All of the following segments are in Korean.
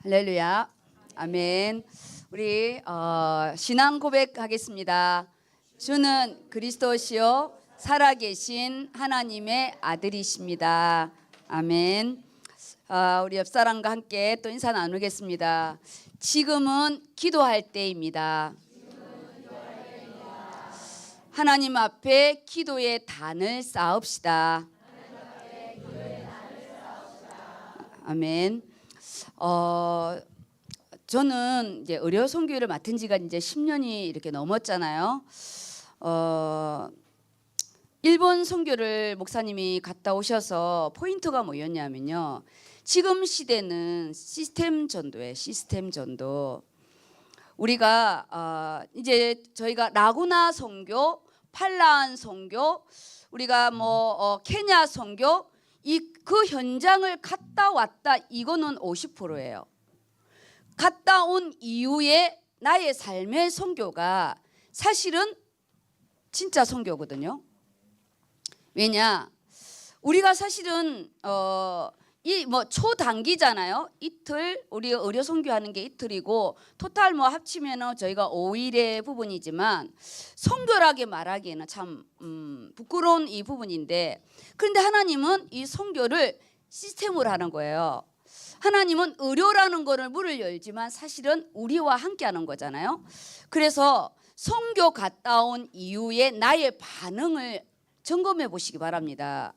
할렐루야. 아멘. 우리 신앙 고백하겠습니다. 주는 그리스도시요 살아계신 하나님의 아들이십니다. 아멘. 우리 옆 사람과 함께 또 인사 나누겠습니다. 지금은 기도할 때입니다. 하나님 앞에 기도의 단을 쌓읍시다. 아멘. 저는 이제 의료 선교를 맡은 지가 이제 10년이 이렇게 넘었잖아요. 일본 선교를 목사님이 갔다 오셔서 포인트가 뭐였냐면요. 지금 시대는 시스템 전도예요. 시스템 전도. 우리가 이제 저희가 라구나 선교, 팔라안 선교, 우리가 케냐 선교 그 현장을 갔다 왔다 이거는 50%예요. 갔다 온 이후에 나의 삶의 선교가 사실은 진짜 선교거든요. 왜냐? 우리가 사실은 이 초단기잖아요. 이틀 우리 의료 선교하는 게 이틀이고 토탈 합치면은 저희가 5일의 부분이지만 선교라게 말하기에는 참 부끄러운 이 부분인데, 그런데 하나님은 이 선교를 시스템으로 하는 거예요. 하나님은 의료라는 거를 문을 열지만 사실은 우리와 함께 하는 거잖아요. 그래서 선교 갔다 온 이후에 나의 반응을 점검해 보시기 바랍니다.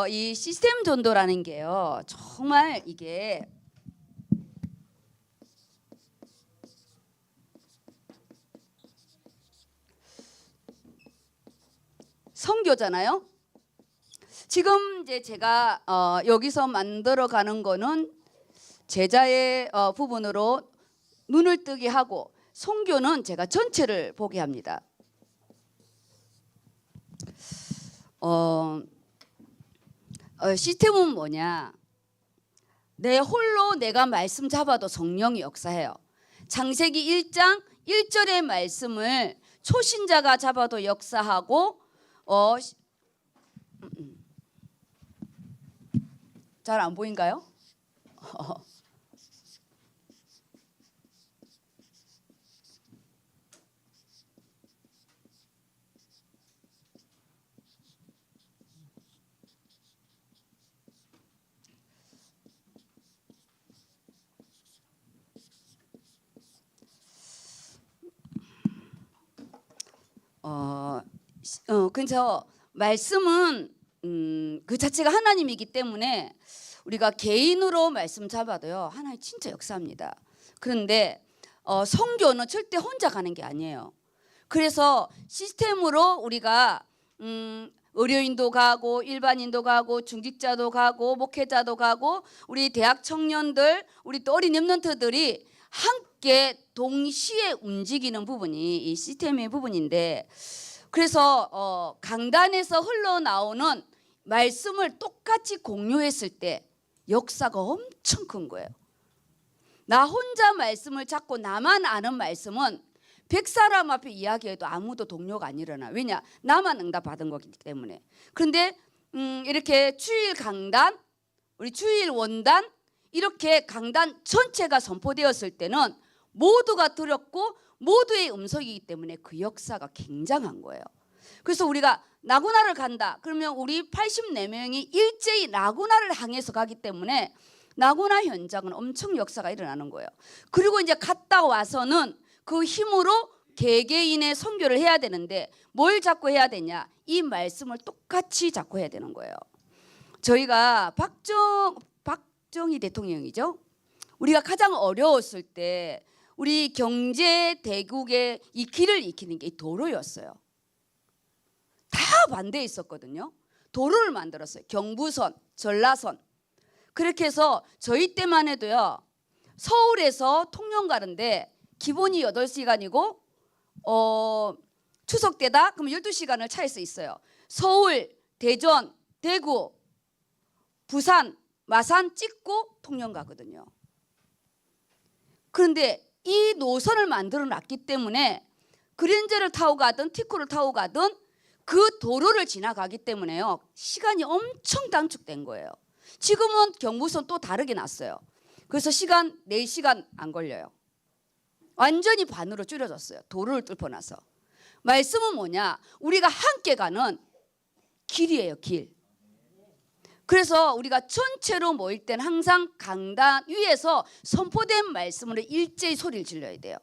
이 시스템 전도라는 게요, 정말 이게 선교잖아요. 지금 이제 제가 여기서 만들어 가는 거는 제자의 부분으로 눈을 뜨게 하고, 선교는 제가 전체를 보게 합니다. 시스템은 뭐냐? 내 홀로 내가 말씀 잡아도 성령이 역사해요. 창세기 1장 1절의 말씀을 초신자가 잡아도 역사하고 잘 안 보인가요? 그래서 말씀은 그 자체가 하나님이기 때문에 우리가 개인으로 말씀 잡아도요, 하나님 진짜 역사합니다. 그런데 선교는 절대 혼자 가는 게 아니에요. 그래서 시스템으로 우리가 의료인도 가고 일반인도 가고 중직자도 가고 목회자도 가고 우리 대학 청년들, 우리 또 어린 렘넌트들이 함께 동시에 움직이는 부분이 이 시스템의 부분인데, 그래서 강단에서 흘러나오는 말씀을 똑같이 공유했을 때 역사가 엄청 큰 거예요. 나 혼자 말씀을 잡고 나만 아는 말씀은 100사람 앞에 이야기해도 아무도 동료가 안 일어나. 왜냐? 나만 응답 받은 거기 때문에. 그런데 이렇게 주일 강단, 우리 주일 원단, 이렇게 강단 전체가 선포되었을 때는 모두가 들었고 모두의 음성이기 때문에 그 역사가 굉장한 거예요. 그래서 우리가 라구나를 간다 그러면 우리 84명이 일제히 라구나를 향해서 가기 때문에 라구나 현장은 엄청 역사가 일어나는 거예요. 그리고 이제 갔다 와서는 그 힘으로 개개인의 선교를 해야 되는데 뭘 잡고 해야 되냐? 이 말씀을 똑같이 잡고 해야 되는 거예요. 저희가 박정희 대통령이죠. 우리가 가장 어려웠을 때 우리 경제 대국의 이 길을 익히는 게 이 도로였어요. 다 반대에 있었거든요. 도로를 만들었어요. 경부선, 전라선. 그렇게 해서 저희 때만 해도요, 서울에서 통영 가는데 기본이 8시간이고 추석 때다 그럼 12시간을 차에서 있어요. 서울, 대전, 대구, 부산, 마산 찍고 통영 가거든요. 그런데 이 노선을 만들어 놨기 때문에 그랜저를 타고 가든 티코를 타고 가든 그 도로를 지나가기 때문에요, 시간이 엄청 단축된 거예요. 지금은 경부선 또 다르게 났어요. 그래서 시간 4시간 안 걸려요. 완전히 반으로 줄여졌어요. 도로를 뚫고 나서. 말씀은 뭐냐? 우리가 함께 가는 길이에요, 길. 그래서 우리가 전체로 모일 때는 항상 강단 위에서 선포된 말씀으로 일제히 소리를 질러야 돼요.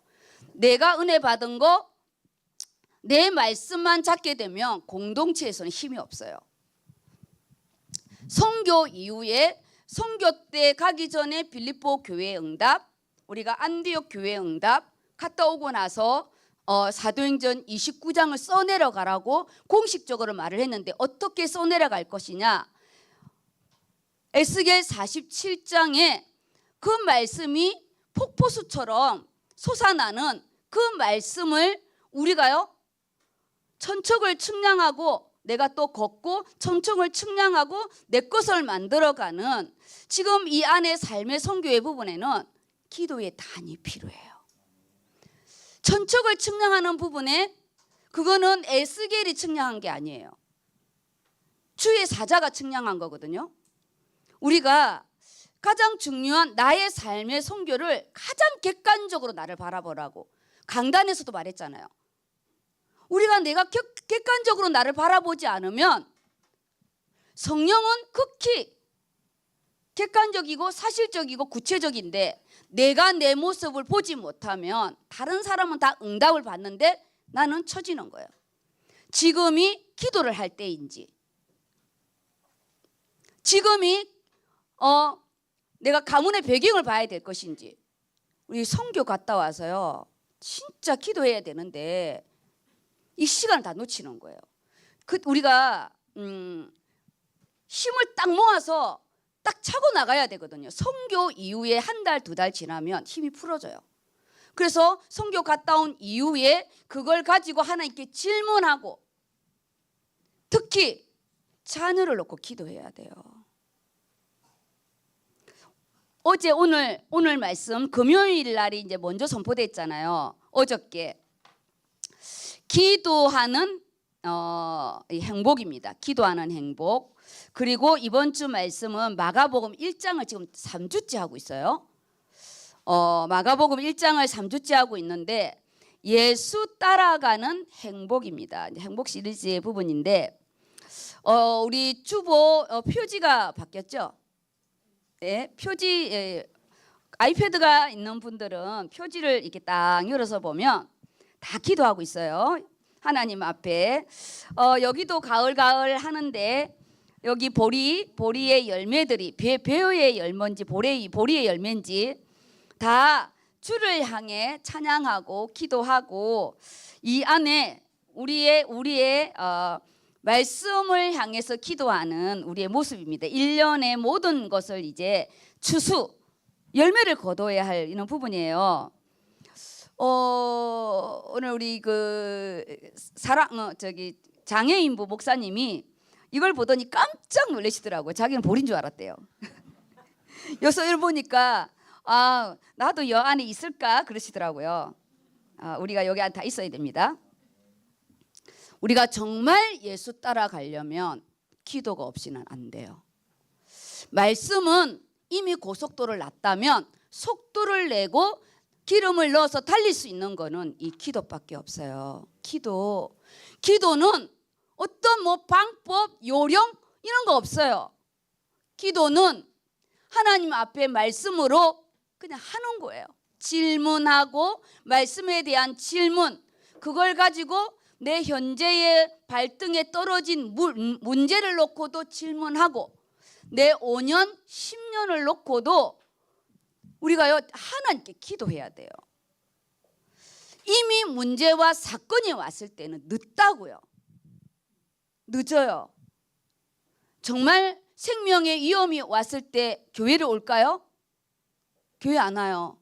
내가 은혜 받은 거 내 말씀만 잡게 되면 공동체에서는 힘이 없어요. 선교 이후에 선교 때 가기 전에 빌립보 교회 응답, 우리가 안디옥 교회 응답 갔다 오고 나서 사도행전 29장을 써내려가라고 공식적으로 말을 했는데 어떻게 써내려갈 것이냐? 에스겔 47장에 그 말씀이 폭포수처럼 솟아나는 그 말씀을 우리가요 천척을 측량하고 내가 또 걷고 천척을 측량하고 내 것을 만들어가는 지금 이 안에 삶의 선교의 부분에는 기도의 단이 필요해요. 천척을 측량하는 부분에 그거는 에스겔이 측량한 게 아니에요. 주의 사자가 측량한 거거든요. 우리가 가장 중요한 나의 삶의 선교를 가장 객관적으로 나를 바라보라고 강단에서도 말했잖아요. 우리가 내가 객관적으로 나를 바라보지 않으면 성령은 극히 객관적이고 사실적이고 구체적인데 내가 내 모습을 보지 못하면 다른 사람은 다 응답을 받는데 나는 처지는 거예요. 지금이 기도를 할 때인지 지금이 내가 가문의 배경을 봐야 될 것인지 우리 선교 갔다 와서요 진짜 기도해야 되는데 이 시간을 다 놓치는 거예요. 우리가 힘을 딱 모아서 딱 차고 나가야 되거든요. 선교 이후에 한 달, 2달 지나면 힘이 풀어져요. 그래서 선교 갔다 온 이후에 그걸 가지고 하나님께 질문하고 특히 자녀를 놓고 기도해야 돼요. 어제 오늘 말씀 금요일 날이 이제 먼저 선포됐잖아요. 어저께 기도하는 행복입니다. 기도하는 행복. 그리고 이번 주 말씀은 마가복음 1장을 지금 3주째 하고 있어요. 마가복음 1장을 3주째 하고 있는데 예수 따라가는 행복입니다. 행복 시리즈의 부분인데 우리 주보 표지가 바뀌었죠? 네, 표지 아이패드가 있는 분들은 표지를 이렇게 딱 열어서 보면 다 기도하고 있어요. 하나님 앞에 여기도 가을 하는데 여기 보리의 열매들이 배의 열매인지 보리의 열매인지 다 주를 향해 찬양하고 기도하고 이 안에 우리의 말씀을 향해서 기도하는 우리의 모습입니다. 1년의 모든 것을 이제 추수 열매를 거둬야 할 이런 부분이에요. 오늘 우리 장애인부 목사님이 이걸 보더니 깜짝 놀라시더라고요. 자기는 볼인 줄 알았대요. 여기서 이걸 보니까 나도 여 안에 있을까 그러시더라고요. 우리가 여기 안에 다 있어야 됩니다. 우리가 정말 예수 따라가려면 기도가 없이는 안 돼요. 말씀은 이미 고속도로를 놨다면 속도를 내고 기름을 넣어서 달릴 수 있는 거는 이 기도밖에 없어요. 기도는 어떤 방법, 요령 이런 거 없어요. 기도는 하나님 앞에 말씀으로 그냥 하는 거예요. 질문하고 말씀에 대한 질문 그걸 가지고 내 현재의 발등에 떨어진 문제를 놓고도 질문하고 내 5년, 10년을 놓고도 우리가요 하나님께 기도해야 돼요. 이미 문제와 사건이 왔을 때는 늦다고요. 늦어요. 정말 생명의 위험이 왔을 때 교회를 올까요? 교회 안 와요.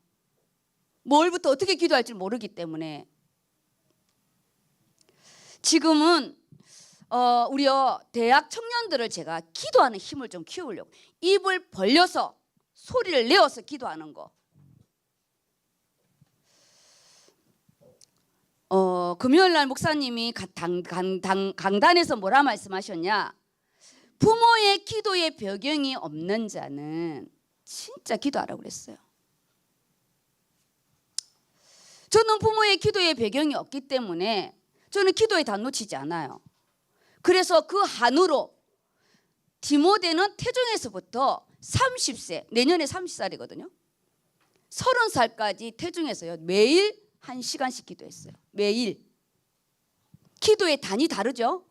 뭘부터 어떻게 기도할지 모르기 때문에. 지금은 우리요 대학 청년들을 제가 기도하는 힘을 좀 키우려고 입을 벌려서 소리를 내어서 기도하는 거. 금요일날 목사님이 강단에서 뭐라 말씀하셨냐? 부모의 기도의 배경이 없는 자는 진짜 기도하라고 그랬어요. 저는 부모의 기도의 배경이 없기 때문에 저는 기도에 다 놓치지 않아요. 그래서 그 한으로 디모데는 태중에서부터 30세, 내년에 30살이거든요. 30살까지 태중에서요 매일 1시간씩 기도했어요. 매일. 기도의 단이 다르죠.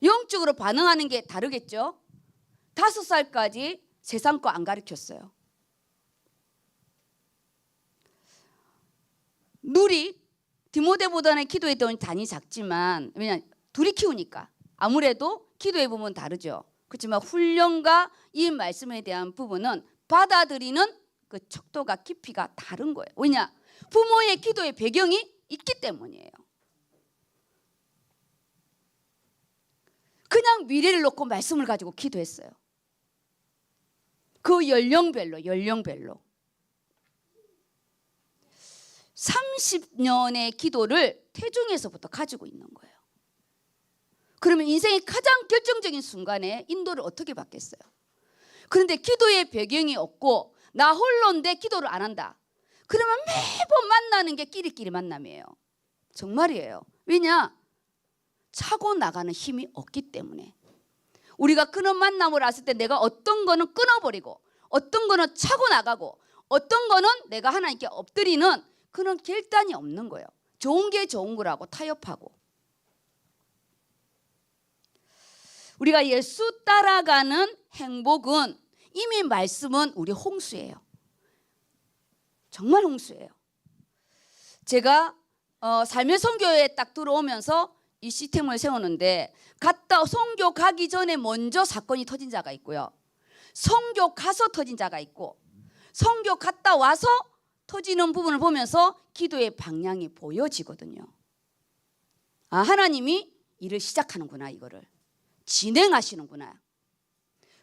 영적으로 반응하는 게 다르겠죠. 5살까지 세상 거 안 가르쳤어요. 누리 디모데보다는 기도의 단이 작지만 왜냐 둘이 키우니까 아무래도 기도의 부분은 다르죠. 그렇지만 훈련과 이 말씀에 대한 부분은 받아들이는 그 척도가 깊이가 다른 거예요. 왜냐 부모의 기도의 배경이 있기 때문이에요. 그냥 미래를 놓고 말씀을 가지고 기도했어요. 그 연령별로 30년의 기도를 태중에서부터 가지고 있는 거예요. 그러면 인생의 가장 결정적인 순간에 인도를 어떻게 받겠어요? 그런데 기도의 배경이 없고 나 홀로인데 기도를 안 한다. 그러면 매번 만나는 게 끼리끼리 만남이에요. 정말이에요. 왜냐? 차고 나가는 힘이 없기 때문에. 우리가 그런 만남을 왔을 때 내가 어떤 거는 끊어버리고 어떤 거는 차고 나가고 어떤 거는 내가 하나님께 엎드리는 그런 결단이 없는 거예요. 좋은 게 좋은 거라고 타협하고. 우리가 예수 따라가는 행복은 이미 말씀은 우리 홍수예요. 정말 홍수예요. 제가 삶의 선교에 딱 들어오면서 이 시스템을 세우는데 갔다 선교 가기 전에 먼저 사건이 터진 자가 있고요. 선교 가서 터진 자가 있고 선교 갔다 와서 터지는 부분을 보면서 기도의 방향이 보여지거든요. 아, 하나님이 일을 시작하는구나. 이거를 진행하시는구나.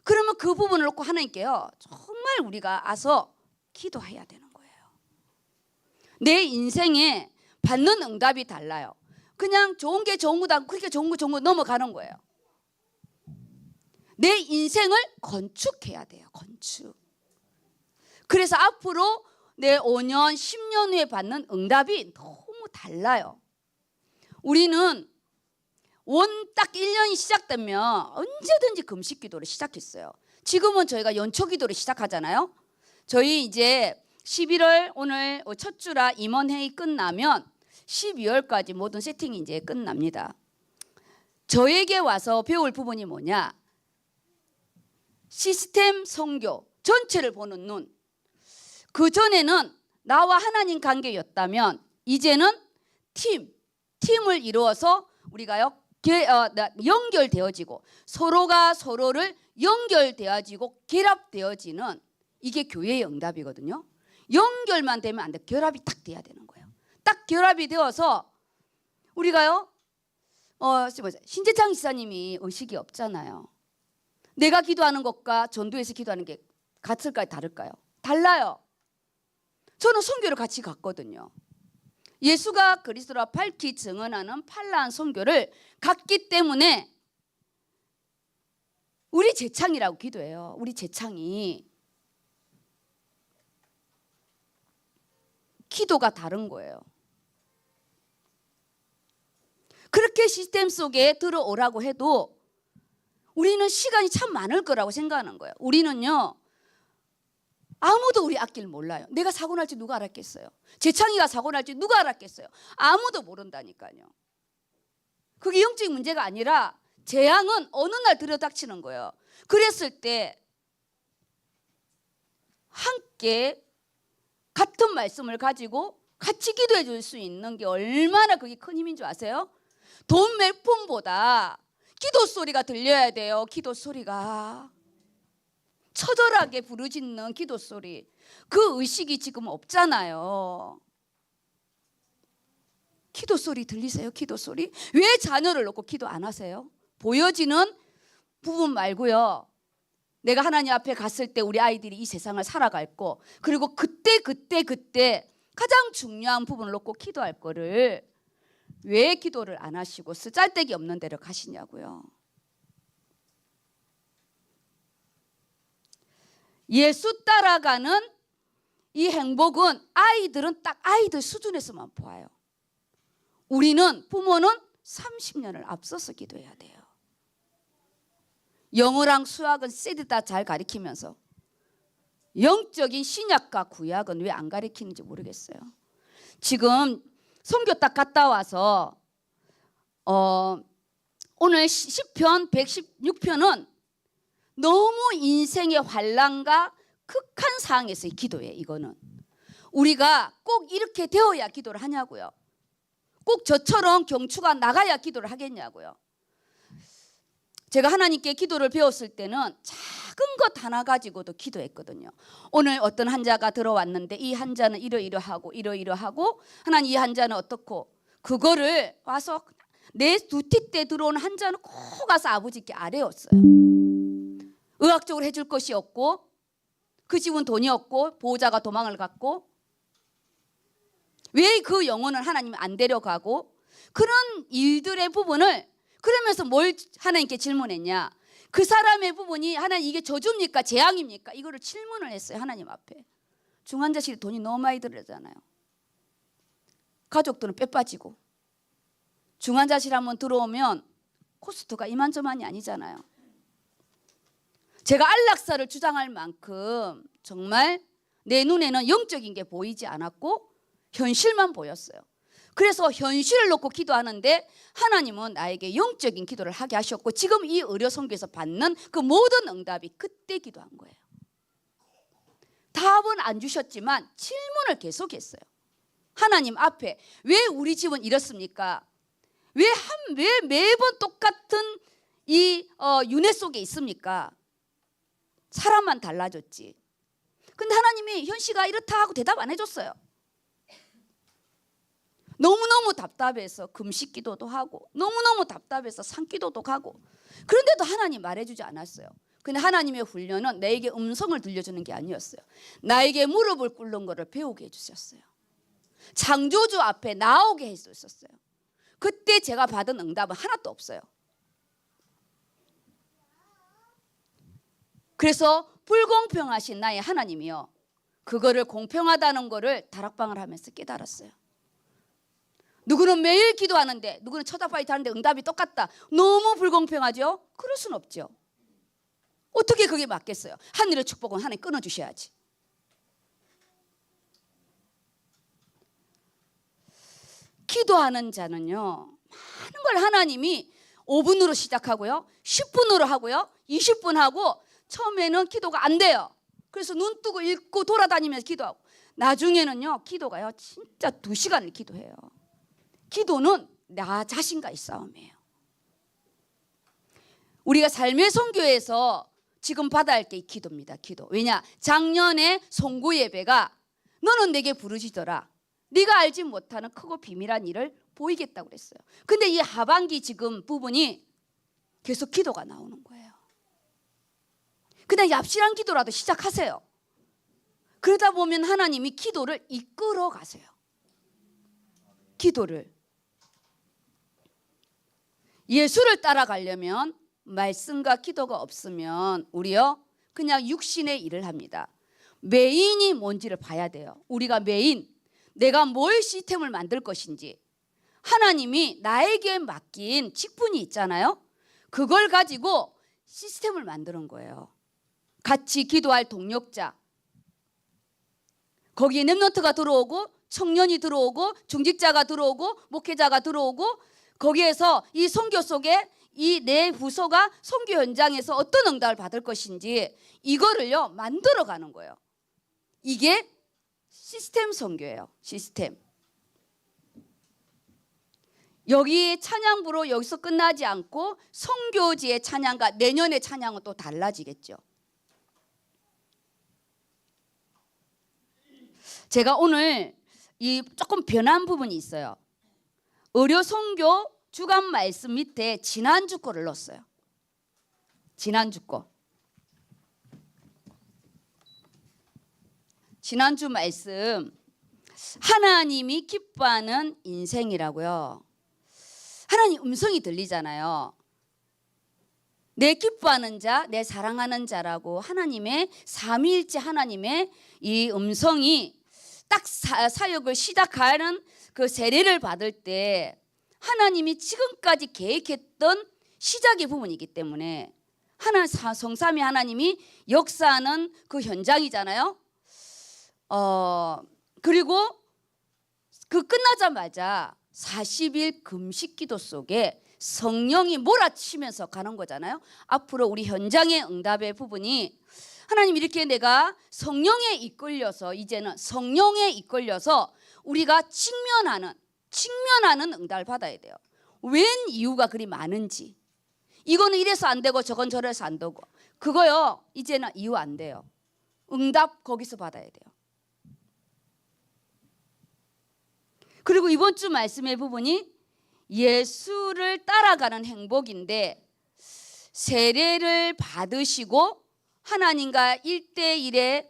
그러면 그 부분을 놓고 하나님께요 정말 우리가 와서 기도해야 되는 거예요. 내 인생에 받는 응답이 달라요. 그냥 좋은 게 좋은 거다 그렇게 좋은 거 넘어가는 거예요. 내 인생을 건축해야 돼요. 건축. 그래서 앞으로 내 5년 10년 후에 받는 응답이 너무 달라요. 우리는 딱 1년이 시작되면 언제든지 금식 기도를 시작했어요. 지금은 저희가 연초 기도를 시작하잖아요. 저희 이제 11월 오늘 첫 주라 임원회의 끝나면 12월까지 모든 세팅이 이제 끝납니다. 저에게 와서 배울 부분이 뭐냐? 시스템 선교 전체를 보는 눈. 그전에는 나와 하나님 관계였다면 이제는 팀을 이루어서 우리가요 연결되어지고 서로가 서로를 연결되어지고 결합되어지는 이게 교회의 응답이거든요. 연결만 되면 안 돼. 결합이 딱 돼야 되는 거예요. 딱 결합이 되어서 우리가요 신재창 지사님이 의식이 없잖아요. 내가 기도하는 것과 전도에서 기도하는 게 같을까요? 다를까요? 달라요. 저는 선교를 같이 갔거든요. 예수가 그리스도라 밝히 증언하는 판라한 선교를 갔기 때문에 우리 재창이라고 기도해요. 우리 재창이. 기도가 다른 거예요. 그렇게 시스템 속에 들어오라고 해도 우리는 시간이 참 많을 거라고 생각하는 거예요. 우리는요 아무도 우리 앞길 몰라요. 내가 사고 날지 누가 알았겠어요? 재창이가 사고 날지 누가 알았겠어요? 아무도 모른다니까요. 그게 영적인 문제가 아니라 재앙은 어느 날 들여닥치는 거예요. 그랬을 때 함께 같은 말씀을 가지고 같이 기도해 줄 수 있는 게 얼마나 그게 큰 힘인 줄 아세요? 돈 몇 푼보다 기도 소리가 들려야 돼요. 기도 소리가. 처절하게 부르짖는 기도 소리. 그 의식이 지금 없잖아요. 기도 소리 들리세요? 기도 소리? 왜 자녀를 놓고 기도 안 하세요? 보여지는 부분 말고요. 내가 하나님 앞에 갔을 때 우리 아이들이 이 세상을 살아갈 거, 그리고 그때 가장 중요한 부분을 놓고 기도할 거를 왜 기도를 안 하시고 쓰잘데기 없는 데로 가시냐고요. 예수 따라가는 이 행복은 아이들은 딱 아이들 수준에서만 보아요. 우리는 부모는 30년을 앞서서 기도해야 돼요. 영어랑 수학은 셋다 잘 가르치면서 영적인 신약과 구약은 왜 안 가르치는지 모르겠어요. 지금 선교 딱 갔다 와서 오늘 시편 116편은 너무 인생의 환난과 극한 상황에서의 기도예요. 이거는 우리가 꼭 이렇게 되어야 기도를 하냐고요. 꼭 저처럼 경추가 나가야 기도를 하겠냐고요. 제가 하나님께 기도를 배웠을 때는 작은 것 하나 가지고도 기도했거든요. 오늘 어떤 환자가 들어왔는데 이 환자는 이러이러하고 이러이러하고 하나님 이 환자는 어떻고 그거를 와서 내 두티 때 들어온 환자는 꼭 가서 아버지께 아뢰었어요. 의학적으로 해줄 것이 없고 그 집은 돈이 없고 보호자가 도망을 갔고 왜 그 영혼을 하나님이 안 데려가고 그런 일들의 부분을 그러면서 뭘 하나님께 질문했냐. 그 사람의 부분이 하나님 이게 저주입니까 재앙입니까 이거를 질문을 했어요. 하나님 앞에. 중환자실에 돈이 너무 많이 들어잖아요. 가족들은 빼빠지고 중환자실 한번 들어오면 코스트가 이만저만이 아니잖아요. 제가 안락사를 주장할 만큼 정말 내 눈에는 영적인 게 보이지 않았고 현실만 보였어요. 그래서 현실을 놓고 기도하는데 하나님은 나에게 영적인 기도를 하게 하셨고 지금 이 의료 선교에서 받는 그 모든 응답이 그때 기도한 거예요. 답은 안 주셨지만 질문을 계속했어요. 하나님 앞에 왜 우리 집은 이렇습니까? 왜 매번 똑같은 이 윤회 속에 있습니까? 사람만 달라졌지. 근데 하나님이 현 씨가 이렇다 하고 대답 안 해줬어요. 너무너무 답답해서 금식 기도도 하고 너무너무 답답해서 산기도도 가고 그런데도 하나님 말해주지 않았어요. 근데 하나님의 훈련은 나에게 음성을 들려주는 게 아니었어요. 나에게 무릎을 꿇는 것을 배우게 해주셨어요. 창조주 앞에 나오게 해주셨어요. 그때 제가 받은 응답은 하나도 없어요. 그래서 불공평하신 나의 하나님이요 그거를 공평하다는 거를 다락방을 하면서 깨달았어요. 누구는 매일 기도하는데 누구는 쳐다파이트 하는데 응답이 똑같다. 너무 불공평하죠? 그럴 순 없죠. 어떻게 그게 맞겠어요? 하늘의 축복은 하나님 끊어주셔야지. 기도하는 자는요 많은 걸 하나님이 5분으로 시작하고요 10분으로 하고요 20분 하고 처음에는 기도가 안 돼요. 그래서 눈 뜨고 읽고 돌아다니면서 기도하고 나중에는요 기도가요 진짜 2시간을 기도해요. 기도는 나 자신과의 싸움이에요. 우리가 삶의 선교에서 지금 받아야 할 게 기도입니다. 기도. 왜냐? 작년에 송구 예배가 너는 내게 부르시더라. 네가 알지 못하는 크고 비밀한 일을 보이겠다고 그랬어요. 근데 이 하반기 지금 부분이 계속 기도가 나오는 거예요. 그냥 얍실한 기도라도 시작하세요. 그러다 보면 하나님이 기도를 이끌어 가세요. 기도를. 예수를 따라가려면 말씀과 기도가 없으면 우리요 그냥 육신의 일을 합니다. 메인이 뭔지를 봐야 돼요. 우리가 메인, 내가 뭘 시스템을 만들 것인지 하나님이 나에게 맡긴 직분이 있잖아요. 그걸 가지고 시스템을 만드는 거예요. 같이 기도할 동력자, 거기에 렘넌트가 들어오고 청년이 들어오고 중직자가 들어오고 목회자가 들어오고 거기에서 이 선교 속에 이 내 부서가 선교 현장에서 어떤 응답을 받을 것인지 이거를요 만들어가는 거예요. 이게 시스템 선교예요. 시스템. 여기 찬양부로 여기서 끝나지 않고 선교지의 찬양과 내년의 찬양은 또 달라지겠죠. 제가 오늘 이 조금 변한 부분이 있어요. 의료 선교 주간 말씀 밑에 지난주 거를 넣었어요. 지난주 거. 지난주 말씀 하나님이 기뻐하는 인생이라고요. 하나님 음성이 들리잖아요. 내 기뻐하는 자, 내 사랑하는 자라고 하나님의 삼위일체 하나님의 이 음성이 딱 사역을 시작하는 그 세례를 받을 때 하나님이 지금까지 계획했던 시작의 부분이기 때문에 성삼위 하나님이 역사하는 그 현장이잖아요. 그리고 그 끝나자마자 40일 금식기도 속에 성령이 몰아치면서 가는 거잖아요. 앞으로 우리 현장의 응답의 부분이 하나님 이렇게 내가 성령에 이끌려서 이제는 성령에 이끌려서 우리가 직면하는 응답을 받아야 돼요. 웬 이유가 그리 많은지, 이거는 이래서 안 되고 저건 저래서 안 되고, 그거요 이제는 이유 안 돼요. 응답 거기서 받아야 돼요. 그리고 이번 주 말씀의 부분이 예수를 따라가는 행복인데, 세례를 받으시고 하나님과 1대1의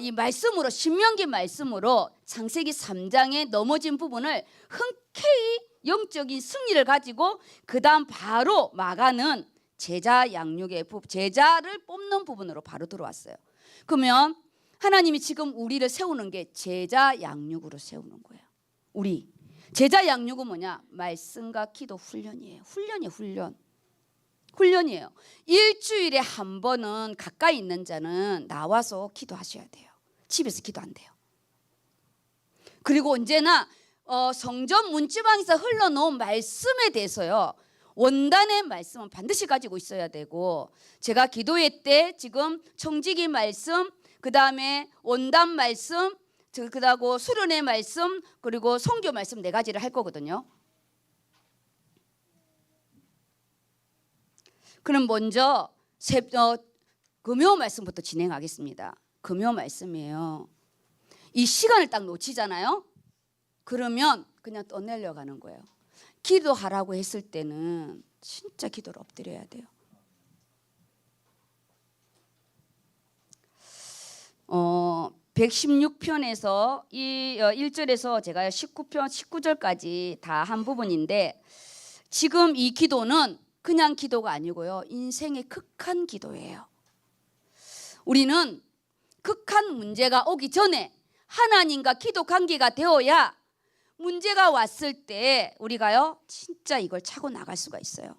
이 말씀으로, 신명기 말씀으로 창세기 3장에 넘어진 부분을 흔쾌히 영적인 승리를 가지고 그 다음 바로 마가는 제자 양육의 제자를 뽑는 부분으로 바로 들어왔어요. 그러면 하나님이 지금 우리를 세우는 게 제자 양육으로 세우는 거예요. 우리 제자 양육은 뭐냐? 말씀과 기도 훈련이에요. 훈련이에요. 일주일에 한 번은 가까이 있는 자는 나와서 기도하셔야 돼요. 집에서 기도 안 돼요. 그리고 언제나 성전 문지방에서 흘러놓은 말씀에 대해서요, 원단의 말씀은 반드시 가지고 있어야 되고, 제가 기도회 때 지금 청지기 말씀, 그 다음에 원단 말씀, 그다고 수련의 말씀, 그리고 선교 말씀 4가지를 할 거거든요. 그럼 먼저 금요 말씀부터 진행하겠습니다. 금요 말씀이에요. 이 시간을 딱 놓치잖아요. 그러면 그냥 떠내려 가는 거예요. 기도하라고 했을 때는 진짜 기도를 엎드려야 돼요. 116편에서 이 1절에서 제가 19편 19절까지 다 한 부분인데, 지금 이 기도는 그냥 기도가 아니고요, 인생의 극한 기도예요. 우리는 극한 문제가 오기 전에 하나님과 기도 관계가 되어야 문제가 왔을 때 우리가요 진짜 이걸 차고 나갈 수가 있어요.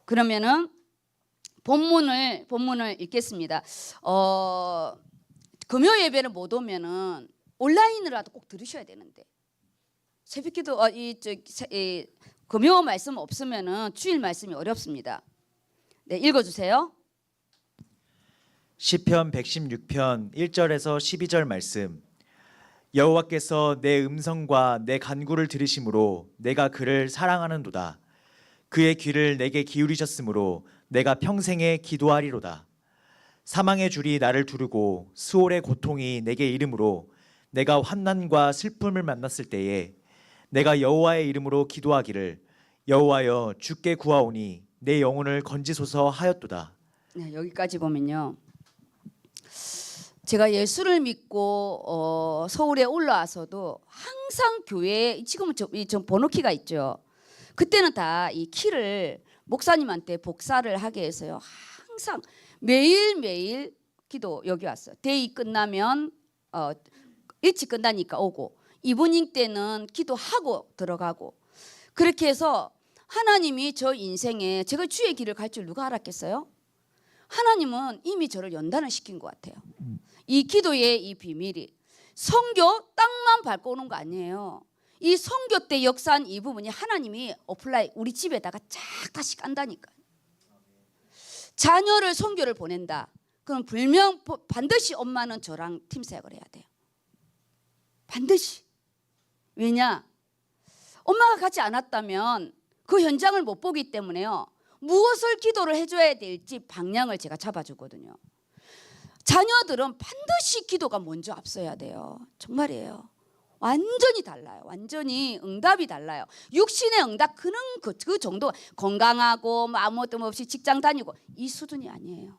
그러면은 본문을 읽겠습니다. 금요 예배를 못 오면은 온라인으로라도 꼭 들으셔야 되는데, 새벽기도 금요 말씀 없으면은 주일 말씀이 어렵습니다. 네, 읽어주세요. 시편 116편 1절에서 12절 말씀. 여호와께서 내 음성과 내 간구를 들으심으로 내가 그를 사랑하는도다. 그의 귀를 내게 기울이셨으므로 내가 평생에 기도하리로다. 사망의 줄이 나를 두르고 수월의 고통이 내게 이름으로 내가 환난과 슬픔을 만났을 때에 내가 여호와의 이름으로 기도하기를 여호와여 주께 구하오니 내 영혼을 건지소서 하였도다. 네, 여기까지 보면요, 제가 예수를 믿고 서울에 올라와서도 항상 교회에 지금은 좀 번호키가 있죠. 그때는 다 이 키를 목사님한테 복사를 하게 해서요, 항상 매일매일 기도 여기 왔어요. 데이 끝나면 일찍 끝나니까 오고, 이브닝 때는 기도하고 들어가고, 그렇게 해서 하나님이 저 인생에 제가 주의 길을 갈 줄 누가 알았겠어요? 하나님은 이미 저를 연단을 시킨 것 같아요. 이 기도의 이 비밀이 선교 땅만 밟고 오는 거 아니에요. 이 선교 때 역사한 이 부분이 하나님이 어플라이 우리 집에다가 쫙 다시 깐다니까요. 자녀를 선교를 보낸다. 그럼 반드시 엄마는 저랑 팀 사역을 해야 돼요. 반드시. 왜냐? 엄마가 가지 않았다면 그 현장을 못 보기 때문에요, 무엇을 기도를 해줘야 될지 방향을 제가 잡아주거든요. 자녀들은 반드시 기도가 먼저 앞서야 돼요. 정말이에요. 완전히 달라요. 완전히 응답이 달라요. 육신의 응답 그 정도, 건강하고 아무것도 없이 직장 다니고 이 수준이 아니에요.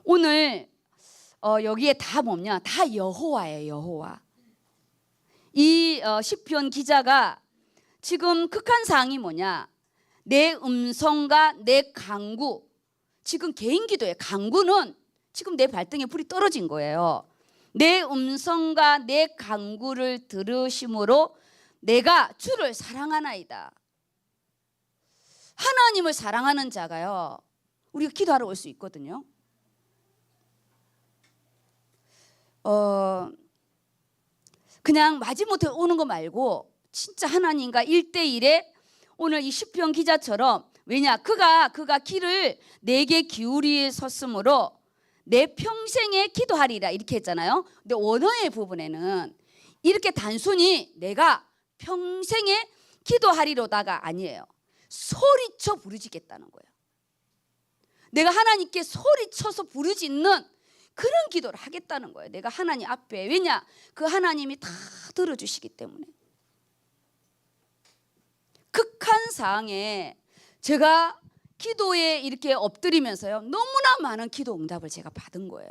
오늘 여기에 다 뭐냐? 다 여호와예요. 여호와. 이 시편 기자가 지금 극한 사항이 뭐냐? 내 음성과 내 간구. 지금 개인 기도의 간구는 지금 내 발등에 불이 떨어진 거예요. 내 음성과 내 간구를 들으심으로 내가 주를 사랑하나이다. 하나님을 사랑하는 자가요, 우리가 기도하러 올 수 있거든요. 그냥 마지못해 오는 거 말고 진짜 하나님과 1대1에 오늘 이 시편 기자처럼, 왜냐, 그가 길을 내게 기울이 섰으므로 내 평생에 기도하리라 이렇게 했잖아요. 근데 원어의 부분에는 이렇게 단순히 내가 평생에 기도하리로다가 아니에요. 소리쳐 부르짖겠다는 거예요. 내가 하나님께 소리쳐서 부르짖는 그런 기도를 하겠다는 거예요. 내가 하나님 앞에. 왜냐? 그 하나님이 다 들어주시기 때문에. 극한 상황에 제가 기도에 이렇게 엎드리면서요, 너무나 많은 기도 응답을 제가 받은 거예요.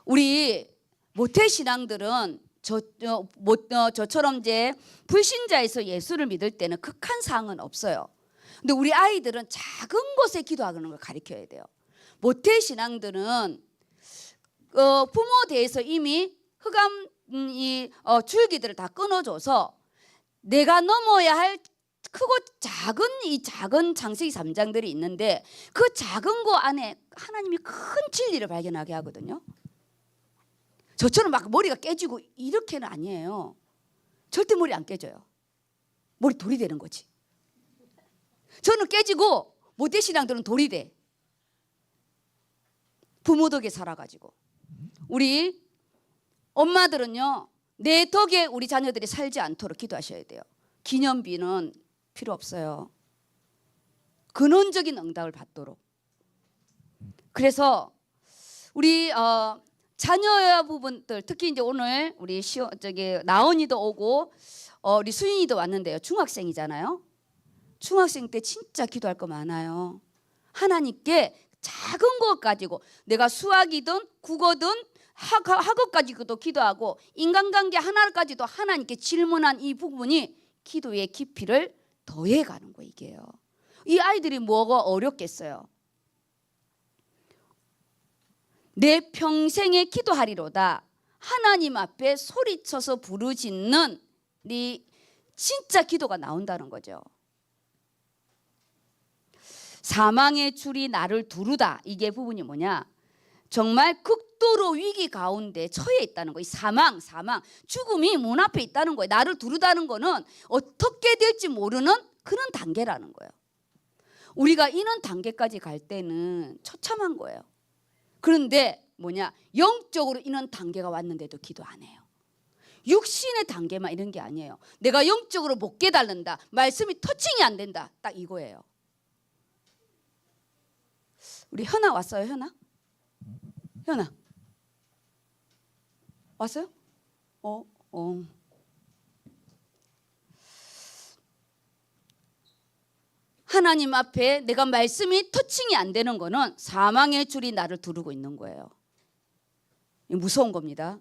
우리 모태신앙들은 저처럼 이제 불신자에서 예수를 믿을 때는 극한 상황은 없어요. 근데 우리 아이들은 작은 것에 기도하는 걸 가르쳐야 돼요. 모태신앙들은 부모 대에서 이미 흑암 줄기들을 다 끊어줘서 내가 넘어야 할 크고 작은 이 작은 창세기 3장들이 있는데 그 작은 거 안에 하나님이 큰 진리를 발견하게 하거든요. 저처럼 막 머리가 깨지고 이렇게는 아니에요. 절대 머리 안 깨져요. 머리 돌이 되는 거지. 저는 깨지고 모태신앙들은 돌이 돼. 부모 덕에 살아가지고. 우리 엄마들은요, 내 덕에 우리 자녀들이 살지 않도록 기도하셔야 돼요. 기념비는 필요 없어요. 근원적인 응답을 받도록. 그래서 우리 자녀 부분들, 특히 이제 오늘 우리 나은이도 오고 우리 수인이도 왔는데요. 중학생이잖아요. 중학생 때 진짜 기도할 거 많아요. 하나님께 작은 것 가지고 내가 수학이든 국어든 학업 가지고도 기도하고 인간관계 하나까지도 하나님께 질문한 이 부분이 기도의 깊이를 더해가는 거 이게요. 이 아이들이 뭐가 어렵겠어요. 내 평생에 기도하리로다. 하나님 앞에 소리쳐서 부르짖는 네 진짜 기도가 나온다는 거죠. 사망의 줄이 나를 두르다. 이게 부분이 뭐냐? 정말 극도로 위기 가운데 처해 있다는 거예요. 사망, 죽음이 문 앞에 있다는 거예요. 나를 두르다는 거는 어떻게 될지 모르는 그런 단계라는 거예요. 우리가 이런 단계까지 갈 때는 처참한 거예요. 그런데 뭐냐? 영적으로 이런 단계가 왔는데도 기도 안 해요. 육신의 단계만 이런 게 아니에요. 내가 영적으로 못 깨달는다. 말씀이 터칭이 안 된다. 딱 이거예요. 우리 현아 왔어요, 현아? 현아 왔어요? 하나님 앞에 내가 말씀이 터칭이 안 되는 거는 사망의 줄이 나를 두르고 있는 거예요. 무서운 겁니다.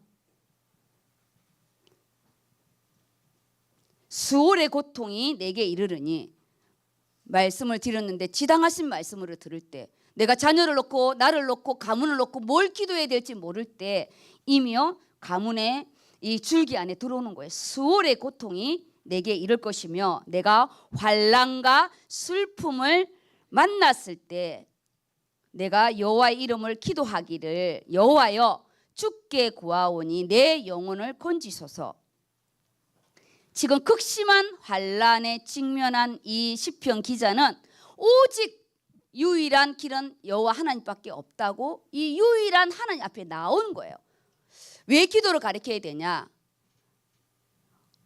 수월의 고통이 내게 이르르니, 말씀을 드렸는데 지당하신 말씀을 들을 때, 내가 자녀를 놓고 나를 놓고 가문을 놓고 뭘 기도해야 될지 모를 때 이미요 가문의 이 줄기 안에 들어오는 거예요. 수월의 고통이 내게 이를 것이며 내가 환난과 슬픔을 만났을 때 내가 여호와의 이름을 기도하기를, 여호와여 주께 구하오니 내 영혼을 건지소서. 지금 극심한 환난에 직면한 이 시편 기자는 오직 유일한 길은 여호와 하나님밖에 없다고 이 유일한 하나님 앞에 나온 거예요. 왜 기도를 가르쳐야 되냐?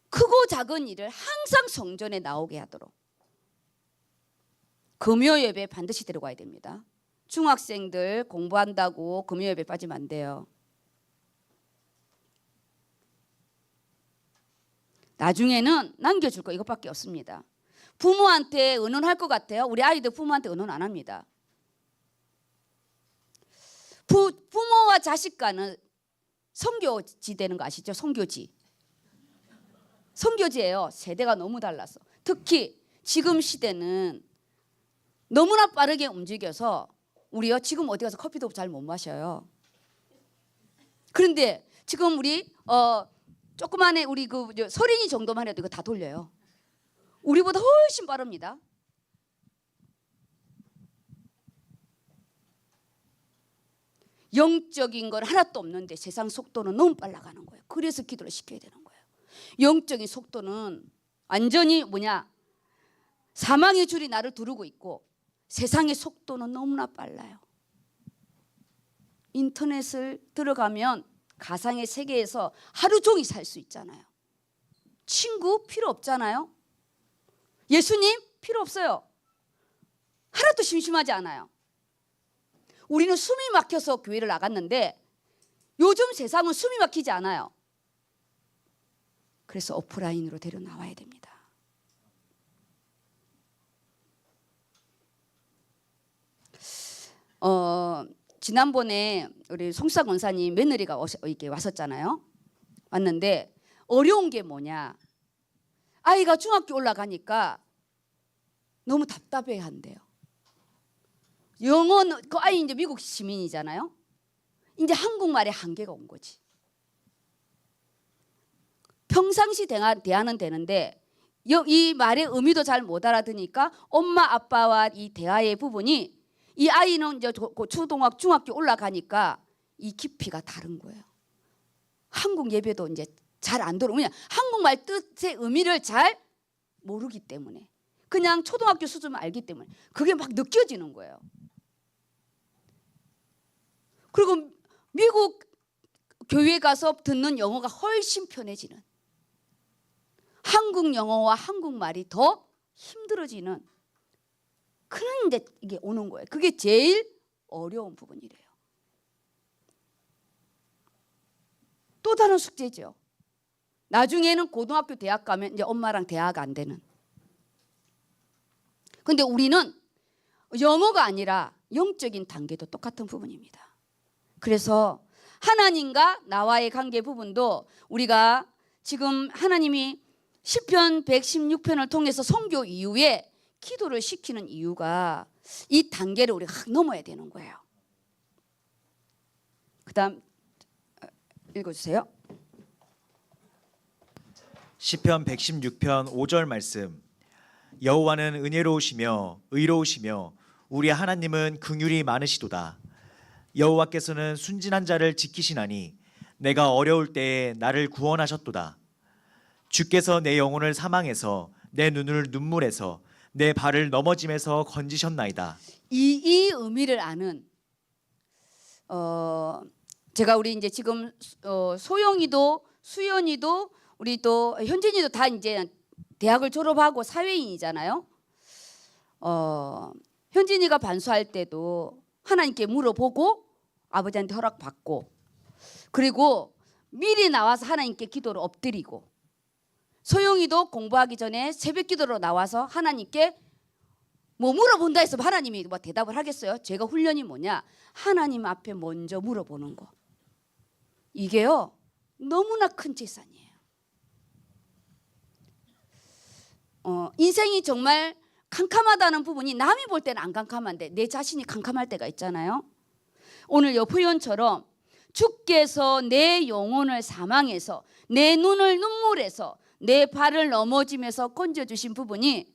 크고 작은 일을 항상 성전에 나오게 하도록. 금요 예배 반드시 데려가야 됩니다. 중학생들 공부한다고 금요 예배 빠지면 안 돼요. 나중에는 남겨줄 거 이것밖에 없습니다. 부모한테 의논할 것 같아요? 우리 아이들 부모한테 의논 안 합니다. 부모와 자식 간은 선교지 되는 거 아시죠? 선교지예요. 세대가 너무 달라서. 특히 지금 시대는 너무나 빠르게 움직여서 우리요 지금 어디 가서 커피도 잘 못 마셔요. 그런데 지금 우리 조그만해 우리 그 서린이 정도만 해도 이거 다 돌려요. 우리보다 훨씬 빠릅니다. 영적인 건 하나도 없는데 세상 속도는 너무 빨라가는 거예요. 그래서 기도를 시켜야 되는 거예요. 영적인 속도는 완전히 뭐냐? 사망의 줄이 나를 두르고 있고 세상의 속도는 너무나 빨라요. 인터넷을 들어가면 가상의 세계에서 하루 종일 살 수 있잖아요. 친구 필요 없잖아요. 예수님 필요 없어요. 하나도 심심하지 않아요. 우리는 숨이 막혀서 교회를 나갔는데 요즘 세상은 숨이 막히지 않아요. 그래서 오프라인으로 데려 나와야 됩니다. 지난번에 우리 송사 권사님 며느리가 이렇게 왔었잖아요. 왔는데 어려운 게 뭐냐? 아이가 중학교 올라가니까 너무 답답해한대요. 영어는 그 아이 이제 미국 시민이잖아요. 이제 한국말에 한계가 온 거지. 평상시 대화는 되는데 이 말의 의미도 잘 못 알아듣으니까 엄마 아빠와 이 대화의 부분이 이 아이는 이제 초등학교 중학교 올라가니까 이 깊이가 다른 거예요. 한국 예배도 이제 잘 안 들어. 왜냐 한국말 뜻의 의미를 잘 모르기 때문에 그냥 초등학교 수준만 알기 때문에 그게 막 느껴지는 거예요. 그리고 미국 교회 가서 듣는 영어가 훨씬 편해지는, 한국 영어와 한국말이 더 힘들어지는 그런 데 이게 오는 거예요. 그게 제일 어려운 부분이래요. 또 다른 숙제죠. 나중에는 고등학교 대학 가면 이제 엄마랑 대화가 안 되는. 근데 우리는 영어가 아니라 영적인 단계도 똑같은 부분입니다. 그래서 하나님과 나와의 관계 부분도 우리가 지금 하나님이 시편 116편을 통해서 선교 이후에 기도를 시키는 이유가 이 단계를 우리가 확 넘어야 되는 거예요. 그다음 읽어주세요. 시편 116편 5절 말씀. 여호와는 은혜로우시며 의로우시며 우리 하나님은 긍휼이 많으시도다. 여호와께서는 순진한 자를 지키시나니 내가 어려울 때에 나를 구원하셨도다. 주께서 내 영혼을 사망에서 내 눈을 눈물에서 내 발을 넘어짐에서 건지셨나이다. 이 의미를 아는 제가 우리 이제 지금 소영이도 수연이도 우리 또 현진이도 다 이제 대학을 졸업하고 사회인이잖아요. 현진이가 반수할 때도 하나님께 물어보고 아버지한테 허락받고 그리고 미리 나와서 하나님께 기도를 엎드리고 소영이도 공부하기 전에 새벽 기도로 나와서 하나님께 뭐 물어본다 해서 하나님이 뭐 대답을 하겠어요? 제가 훈련이 뭐냐? 하나님 앞에 먼저 물어보는 거. 이게요 너무나 큰 재산이에요. 인생이 정말 캄캄하다는 부분이 남이 볼 때는 안 캄캄한데 내 자신이 캄캄할 때가 있잖아요. 오늘 요 표현처럼 주께서 내 영혼을 사망해서 내 눈을 눈물에서 내 발을 넘어짐에서 건져주신 부분이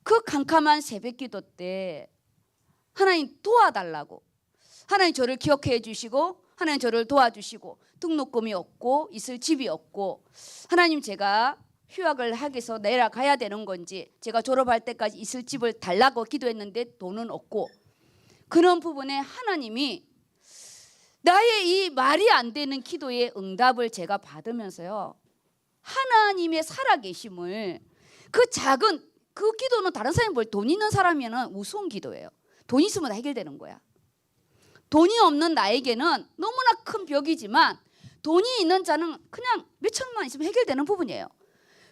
그 캄캄한 새벽기도 때 하나님 도와달라고, 하나님 저를 기억해 주시고 하나님 저를 도와주시고 등록금이 없고 있을 집이 없고 하나님 제가 휴학을 하기 위해서 내려가야 되는 건지 제가 졸업할 때까지 있을 집을 달라고 기도했는데 돈은 없고 그런 부분에 하나님이 나의 이 말이 안 되는 기도의 응답을 제가 받으면서요 하나님의 살아계심을 그 작은 그 기도는 다른 사람이 볼 돈 있는 사람이면 우스운 기도예요. 돈 있으면 다 해결되는 거야. 돈이 없는 나에게는 너무나 큰 벽이지만 돈이 있는 자는 그냥 몇 천만 있으면 해결되는 부분이에요.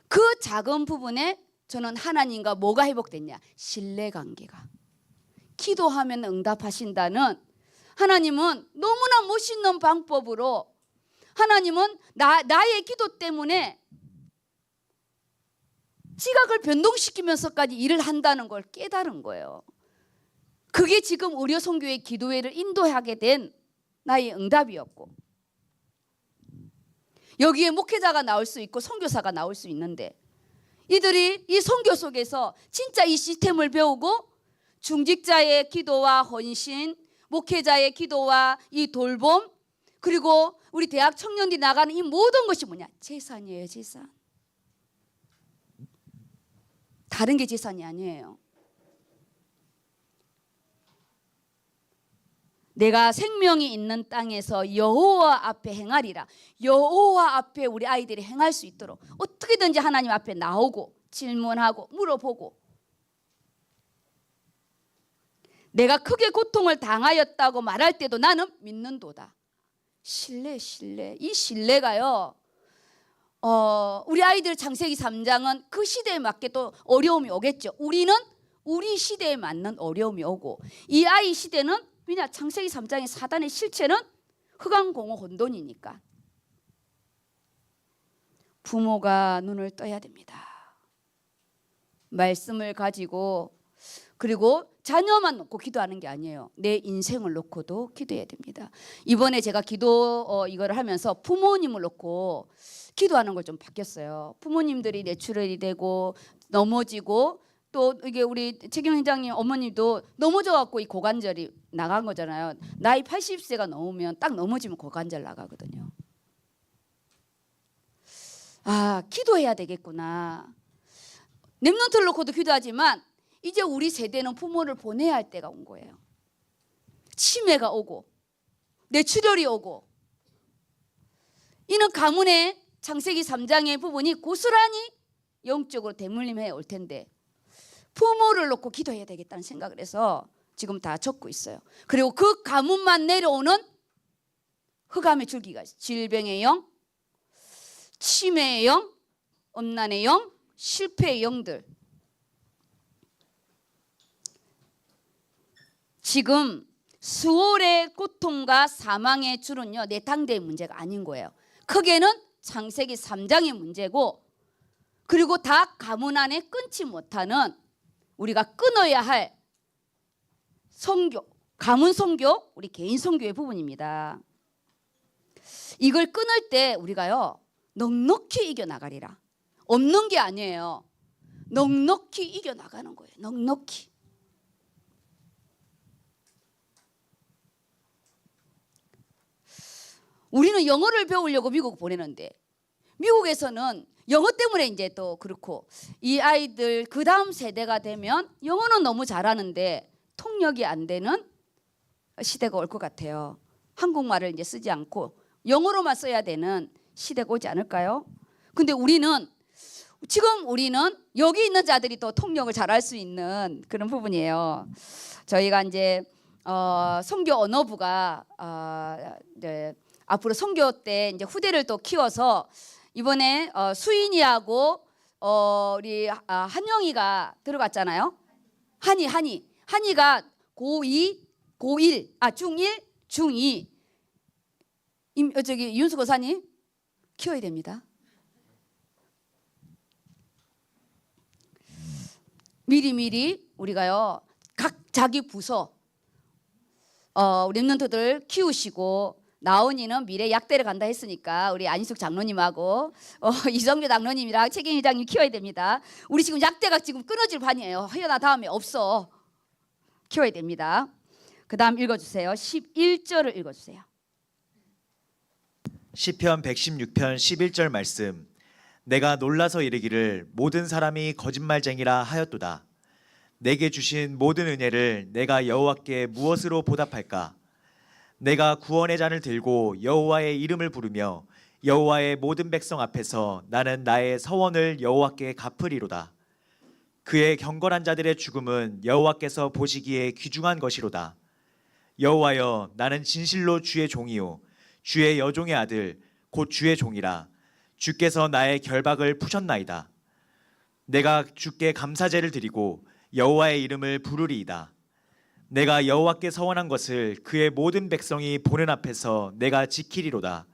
그 작은 부분에 저는 하나님과 뭐가 회복됐냐? 신뢰관계가. 기도하면 응답하신다는 하나님은 너무나 멋있는 방법으로 하나님은 나의 기도 때문에 지각을 변동시키면서까지 일을 한다는 걸 깨달은 거예요. 그게 지금 의료 선교의 기도회를 인도하게 된 나의 응답이었고, 여기에 목회자가 나올 수 있고 선교사가 나올 수 있는데, 이들이 이 선교 속에서 진짜 이 시스템을 배우고 중직자의 기도와 헌신, 목회자의 기도와 이 돌봄, 그리고 우리 대학 청년들이 나가는 이 모든 것이 뭐냐? 재산이에요, 재산. 다른 게 재산이 아니에요. 내가 생명이 있는 땅에서 여호와 앞에 행하리라. 여호와 앞에 우리 아이들이 행할 수 있도록 어떻게든지 하나님 앞에 나오고 질문하고 물어보고, 내가 크게 고통을 당하였다고 말할 때도 나는 믿는도다. 신뢰. 이 신뢰가요, 우리 아이들 창세기 3장은 그 시대에 맞게 또 어려움이 오겠죠. 우리는 우리 시대에 맞는 어려움이 오고, 이 아이 시대는 왜냐, 창세기 3장의 사단의 실체는 흑암공허 혼돈이니까 부모가 눈을 떠야 됩니다. 말씀을 가지고, 그리고 자녀만 놓고 기도하는 게 아니에요. 내 인생을 놓고도 기도해야 됩니다. 이번에 제가 기도 이거를 하면서 부모님을 놓고 기도하는 걸 좀 바뀌었어요. 부모님들이 뇌출혈이 되고 넘어지고, 또 이게 우리 최경 회장님 어머니도 넘어져갖고 이 고관절이 나간 거잖아요. 나이 80세가 넘으면 딱 넘어지면 고관절 나가거든요. 아, 기도해야 되겠구나. 렘넌트를 놓고도 기도하지만 이제 우리 세대는 부모를 보내야 할 때가 온 거예요. 치매가 오고 뇌출혈이 오고, 이는 가문의 창세기 3장의 부분이 고스란히 영적으로 대물림해 올 텐데, 부모를 놓고 기도해야 되겠다는 생각을 해서 지금 다 적고 있어요. 그리고 그 가문만 내려오는 흑암의 줄기가 있어요. 질병의 영, 치매의 영, 엄난의 영, 실패의 영들. 지금 수월의 고통과 사망의 줄은요, 내탕대의 문제가 아닌 거예요. 크게는 창세기 3장의 문제고, 그리고 다 가문 안에 끊지 못하는, 우리가 끊어야 할 선교, 가문 선교, 우리 개인 선교의 부분입니다. 이걸 끊을 때 우리가요, 넉넉히 이겨나가리라. 없는 게 아니에요. 넉넉히 이겨나가는 거예요. 넉넉히. 우리는 영어를 배우려고 미국 보내는데, 미국에서는 영어 때문에 이제 또 그렇고, 이 아이들 그 다음 세대가 되면 영어는 너무 잘하는데 통역이 안 되는 시대가 올 것 같아요. 한국말을 이제 쓰지 않고 영어로만 써야 되는 시대가 오지 않을까요? 근데 우리는 여기 있는 자들이 또 통역을 잘할 수 있는 그런 부분이에요. 저희가 이제 선교 언어부가 이제 앞으로 선교 때 이제 후대를 또 키워서, 이번에 수인이하고 우리 한영이가 들어갔잖아요. 한이가 중1, 중2 저기 윤수 고사님 키워야 됩니다. 미리미리 우리가요, 각 자기 부서 렘넌트들 키우시고, 나온이는 미래 약대를 간다 했으니까 우리 안희숙 장로님하고 이성규 장로님이랑 최경 회장님 키워야 됩니다. 우리 지금 약대가 지금 끊어질 판이에요. 허연아 다음에 없어. 키워야 됩니다. 그 다음 읽어주세요. 11절을 읽어주세요. 시편 116편 11절 말씀. 내가 놀라서 이르기를 모든 사람이 거짓말쟁이라 하였도다. 내게 주신 모든 은혜를 내가 여호와께 무엇으로 보답할까? 내가 구원의 잔을 들고 여호와의 이름을 부르며 여호와의 모든 백성 앞에서 나는 나의 서원을 여호와께 갚으리로다. 그의 경건한 자들의 죽음은 여호와께서 보시기에 귀중한 것이로다. 여호와여, 나는 진실로 주의 종이요 주의 여종의 아들 곧 주의 종이라. 주께서 나의 결박을 푸셨나이다. 내가 주께 감사제를 드리고 여호와의 이름을 부르리이다. 내가 여호와께 서원한 것을 그의 모든 백성이 보는 앞에서 내가 지키리로다.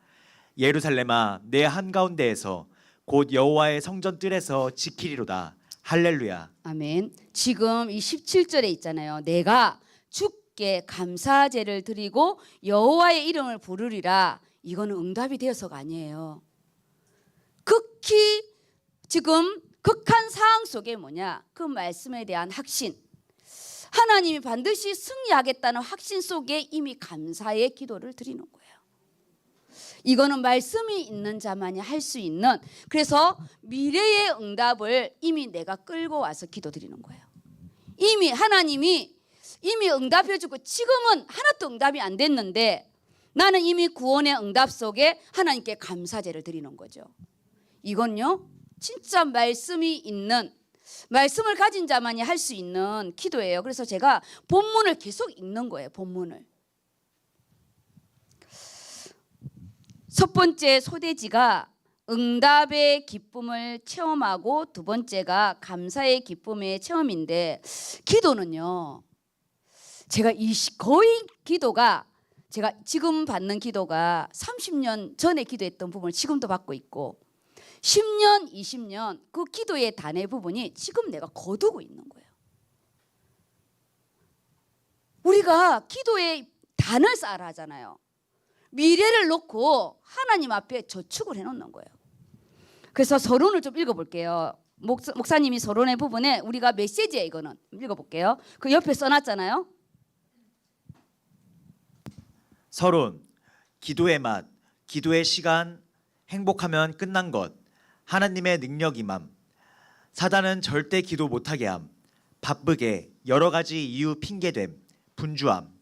예루살렘아, 내 한가운데에서 곧 여호와의 성전 뜰에서 지키리로다. 할렐루야. 아멘. 지금 이 17절에 있잖아요. 내가 주께 감사제를 드리고 여호와의 이름을 부르리라. 이거는 응답이 되어서가 아니에요. 극히 지금 극한 상황 속에 뭐냐? 그 말씀에 대한 확신. 하나님이 반드시 승리하겠다는 확신 속에 이미 감사의 기도를 드리는 거예요. 이거는 말씀이 있는 자만이 할 수 있는, 그래서 미래의 응답을 이미 내가 끌고 와서 기도드리는 거예요. 이미 하나님이 이미 응답해 주고 지금은 하나도 응답이 안 됐는데 나는 이미 구원의 응답 속에 하나님께 감사제를 드리는 거죠. 이건요 진짜 말씀이 있는, 말씀을 가진 자만이 할 수 있는 기도예요. 그래서 제가 본문을 계속 읽는 거예요. 본문을. 첫 번째 소대지가 응답의 기쁨을 체험하고, 두 번째가 감사의 기쁨의 체험인데, 기도는요 제가 거의 기도가, 제가 지금 받는 기도가 30년 전에 기도했던 부분을 지금도 받고 있고 10년, 20년 그 기도의 단의 부분이 지금 내가 거두고 있는 거예요. 우리가 기도의 단을 쌓아라 하잖아요. 미래를 놓고 하나님 앞에 저축을 해놓는 거예요. 그래서 서론을 좀 읽어볼게요. 목사님이 서론의 부분에 우리가 메시지에 이거는 읽어볼게요. 그 옆에 써놨잖아요. 서론. 기도의 맛, 기도의 시간, 행복하면 끝난 것, 하나님의 능력 임함, 사단은 절대 기도 못하게 함, 바쁘게, 여러 가지 이유 핑계됨, 분주함,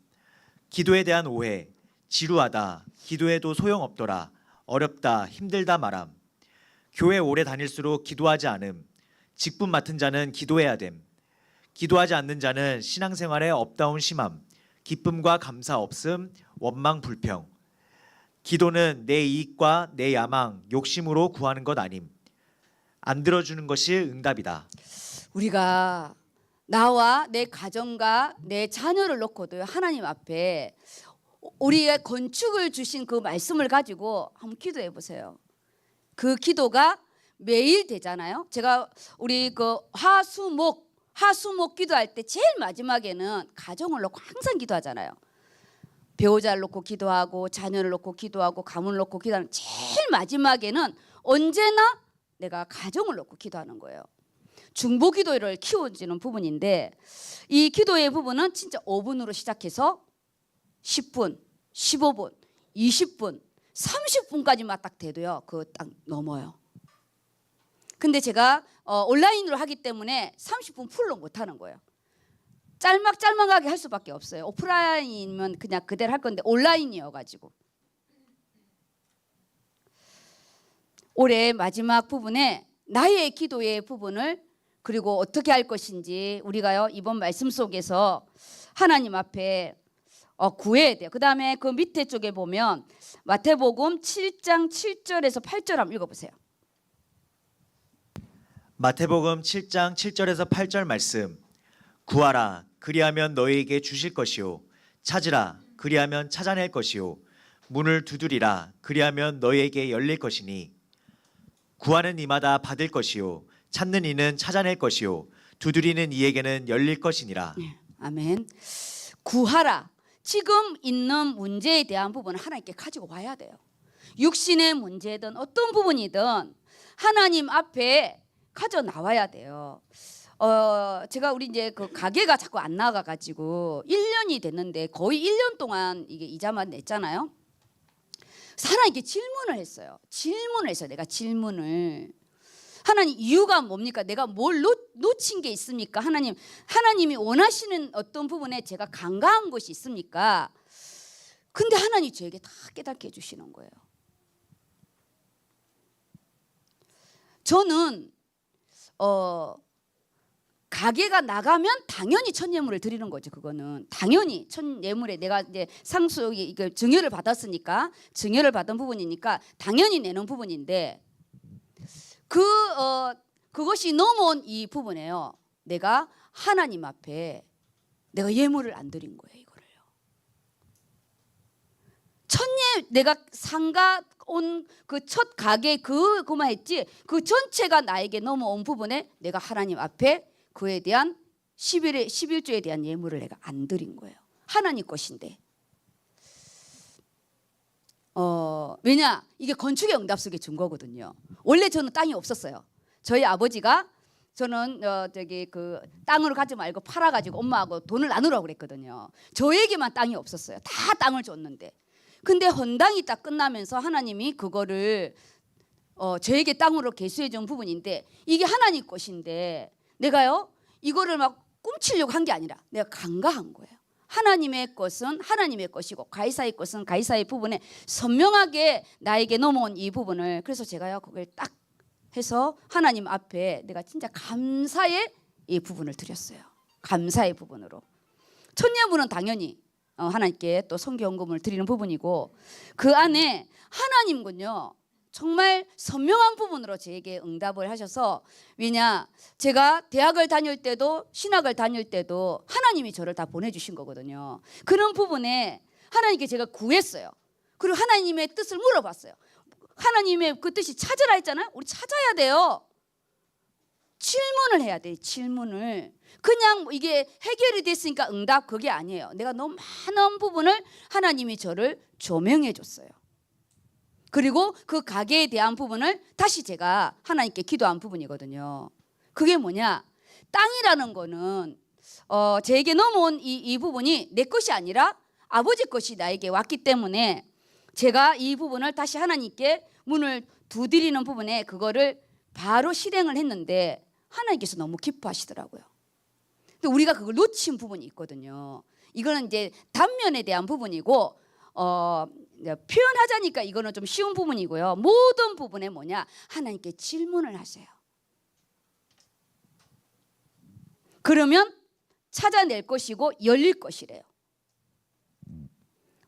기도에 대한 오해, 지루하다, 기도해도 소용없더라, 어렵다, 힘들다 말함, 교회 오래 다닐수록 기도하지 않음, 직분 맡은 자는 기도해야 됨, 기도하지 않는 자는 신앙생활에 업다운 심함, 기쁨과 감사 없음, 원망 불평. 기도는 내 이익과 내 야망, 욕심으로 구하는 것 아님. 안 들어주는 것이 응답이다. 우리가 나와 내 가정과 내 자녀를 놓고도 하나님 앞에 우리의 건축을 주신 그 말씀을 가지고 한번 기도해 보세요. 그 기도가 매일 되잖아요. 제가 우리 그 화수목 기도할 때 제일 마지막에는 가정을 놓고 항상 기도하잖아요. 배우자를 놓고 기도하고 자녀를 놓고 기도하고 가문을 놓고 기도하는 제일 마지막에는 언제나 내가 가정을 놓고 기도하는 거예요. 중보 기도를 키워주는 부분인데, 이 기도의 부분은 진짜 5분으로 시작해서 10분, 15분, 20분, 30분까지만 딱 돼도요 그거 딱 넘어요. 근데 제가 온라인으로 하기 때문에 30분 풀로 못 하는 거예요. 짤막하게 할 수밖에 없어요. 오프라인이면 그냥 그대로 할 건데 온라인이어가지고. 올해 마지막 부분에 나의 기도의 부분을, 그리고 어떻게 할 것인지 우리가요 이번 말씀 속에서 하나님 앞에 구해야 돼요. 그 다음에 그 밑에 쪽에 보면 마태복음 7장 7절에서 8절 한번 읽어보세요. 마태복음 7장 7절에서 8절 말씀. 구하라, 그리하면 너희에게 주실 것이요, 찾으라, 그리하면 찾아낼 것이요, 문을 두드리라, 그리하면 너희에게 열릴 것이니, 구하는 이마다 받을 것이요, 찾는 이는 찾아낼 것이요, 두드리는 이에게는 열릴 것이니라. 네, 아멘. 구하라. 지금 있는 문제에 대한 부분을 하나님께 가지고 와야 돼요. 육신의 문제든 어떤 부분이든 하나님 앞에 가져 나와야 돼요. 제가 우리 이제 그 가게가 자꾸 안 나가가지고 1년이 됐는데 거의 1년 동안 이게 이자만 냈잖아요. 하나님께 질문을 했어요. 내가 질문을. 하나님 이유가 뭡니까? 내가 뭘 놓친 게 있습니까? 하나님이 원하시는 어떤 부분에 제가 간과한 것이 있습니까? 근데 하나님이 저에게 다 깨닫게 해주시는 거예요. 저는 가게가 나가면 당연히 첫 예물을 드리는 거죠. 그거는 당연히 첫 예물에 내가 이제 상속이 증여를 받았으니까, 증여를 받은 부분이니까 당연히 내는 부분인데, 그것이 넘어온 이 부분에요. 내가 하나님 앞에 내가 예물을 안 드린 거예요. 이거를요. 내가 상가 온 그 첫 가게 그만 했지 그 전체가 나에게 넘어온 부분에 내가 하나님 앞에 그에 대한 11조에 대한 예물을 내가 안 드린 거예요. 하나님 것인데. 왜냐 이게 건축의 응답 속에 준 거거든요. 원래 저는 땅이 없었어요. 저희 아버지가 저는 그 땅으로 가지 말고 팔아가지고 엄마하고 돈을 나누라고 그랬거든요. 저에게만 땅이 없었어요. 다 땅을 줬는데. 근데 헌당이 딱 끝나면서 하나님이 그거를 저에게 땅으로 계수해 준 부분인데 이게 하나님 것인데 내가요 이거를 막 꿈치려고 한 게 아니라 내가 간과한 거예요. 하나님의 것은 하나님의 것이고 가이사의 것은 가이사의 부분에 선명하게 나에게 넘어온 이 부분을 그래서 제가요 그걸 딱 해서 하나님 앞에 내가 진짜 감사의 이 부분을 드렸어요. 감사의 부분으로. 천년분은 당연히 하나님께 또 성경금을 드리는 부분이고 그 안에 하나님군요. 정말 선명한 부분으로 저에게 응답을 하셔서 왜냐 제가 대학을 다닐 때도 신학을 다닐 때도 하나님이 저를 다 보내주신 거거든요. 그런 부분에 하나님께 제가 구했어요. 그리고 하나님의 뜻을 물어봤어요. 하나님의 그 뜻이 찾으라 했잖아요. 우리 찾아야 돼요. 질문을 해야 돼. 질문을. 그냥 이게 해결이 됐으니까 응답 그게 아니에요. 내가 너무 많은 부분을 하나님이 저를 조명해 줬어요. 그리고 그 가게에 대한 부분을 다시 제가 하나님께 기도한 부분이거든요. 그게 뭐냐? 땅이라는 거는 제게 넘어온 이 부분이 내 것이 아니라 아버지 것이 나에게 왔기 때문에 제가 이 부분을 다시 하나님께 문을 두드리는 부분에 그거를 바로 실행을 했는데 하나님께서 너무 기뻐하시더라고요. 근데 우리가 그걸 놓친 부분이 있거든요. 이거는 이제 단면에 대한 부분이고 표현하자니까 이거는 좀 쉬운 부분이고요. 모든 부분에 뭐냐? 하나님께 질문을 하세요. 그러면 찾아낼 것이고 열릴 것이래요.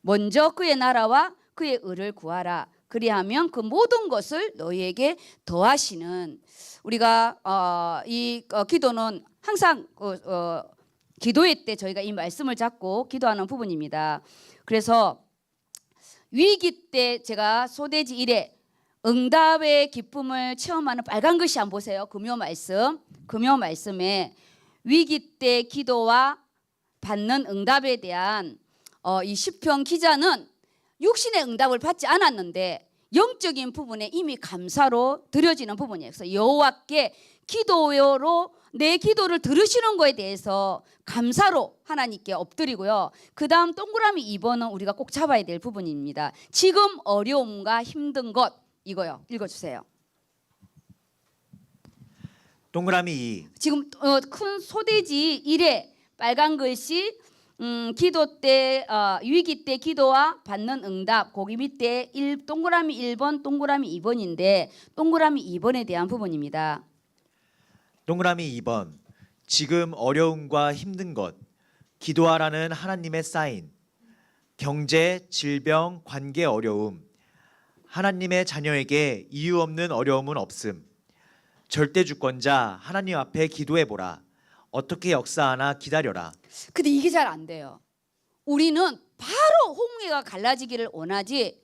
먼저 그의 나라와 그의 의를 구하라. 그리하면 그 모든 것을 너희에게 더하시는 우리가 이 기도는 항상 기도회 때 저희가 이 말씀을 잡고 기도하는 부분입니다. 그래서 위기 때 제가 소대지 1에 응답의 기쁨을 체험하는 빨간 글씨 한번 보세요. 금요 말씀에 위기 때 기도와 받는 응답에 대한 이 시편 기자는 육신의 응답을 받지 않았는데 영적인 부분에 이미 감사로 드려지는 부분이에요. 그래서 여호와께 기도로 내 기도를 들으시는 거에 대해서 감사로 하나님께 엎드리고요. 그 다음 동그라미 2번은 우리가 꼭 잡아야 될 부분입니다. 지금 어려움과 힘든 것 이거요. 읽어주세요. 동그라미 2. 지금 큰 소대지 1에 빨간 글씨 기도 때 위기 때 기도와 받는 응답 거기 밑에 동그라미 1번 동그라미 2번인데 동그라미 2번에 대한 부분입니다. 동그라미 2번. 지금 어려움과 힘든 것. 기도하라는 하나님의 사인. 경제, 질병, 관계 어려움. 하나님의 자녀에게 이유 없는 어려움은 없음. 절대 주권자 하나님 앞에 기도해 보라. 어떻게 역사하나 기다려라. 근데 이게 잘 안 돼요. 우리는 바로 홍해가 갈라지기를 원하지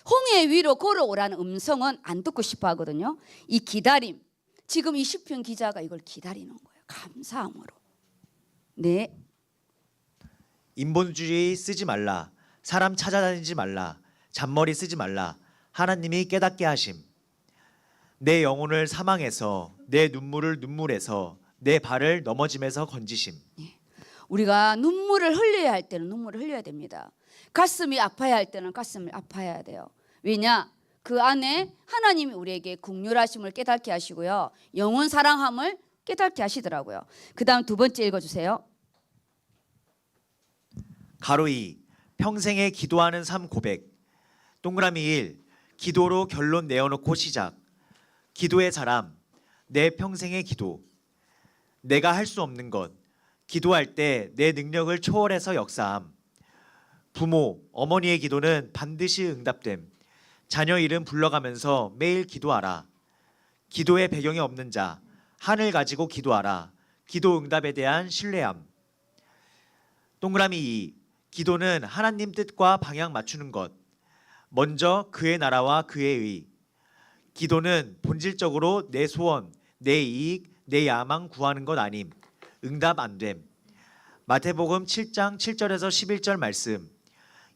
홍해 위로 걸어오라는 음성은 안 듣고 싶어 하거든요. 이 기다림. 지금 이 시편 기자가 이걸 기다리는 거예요. 감사함으로. 네. 인본주의 쓰지 말라. 사람 찾아다니지 말라. 잔머리 쓰지 말라. 하나님이 깨닫게 하심. 내 영혼을 사망에서 내 눈물을 눈물에서 내 발을 넘어짐에서 건지심. 우리가 눈물을 흘려야 할 때는 눈물을 흘려야 됩니다. 가슴이 아파야 할 때는 가슴을 아파야 돼요. 왜냐? 그 안에 하나님이 우리에게 긍휼하심을 깨닫게 하시고요. 영원 사랑함을 깨닫게 하시더라고요. 그 다음 두 번째 읽어주세요. 가로 2. 평생에 기도하는 삶 고백. 동그라미 1. 기도로 결론 내어놓고 시작. 기도의 사람. 내 평생의 기도. 내가 할 수 없는 것. 기도할 때 내 능력을 초월해서 역사함. 부모, 어머니의 기도는 반드시 응답됨. 자녀 이름 불러가면서 매일 기도하라. 기도의 배경이 없는 자, 하늘 가지고 기도하라. 기도 응답에 대한 신뢰함. 동그라미 2. 기도는 하나님 뜻과 방향 맞추는 것. 먼저 그의 나라와 그의 의. 기도는 본질적으로 내 소원, 내 이익, 내 야망 구하는 것 아님. 응답 안 됨. 마태복음 7장 7절에서 11절 말씀.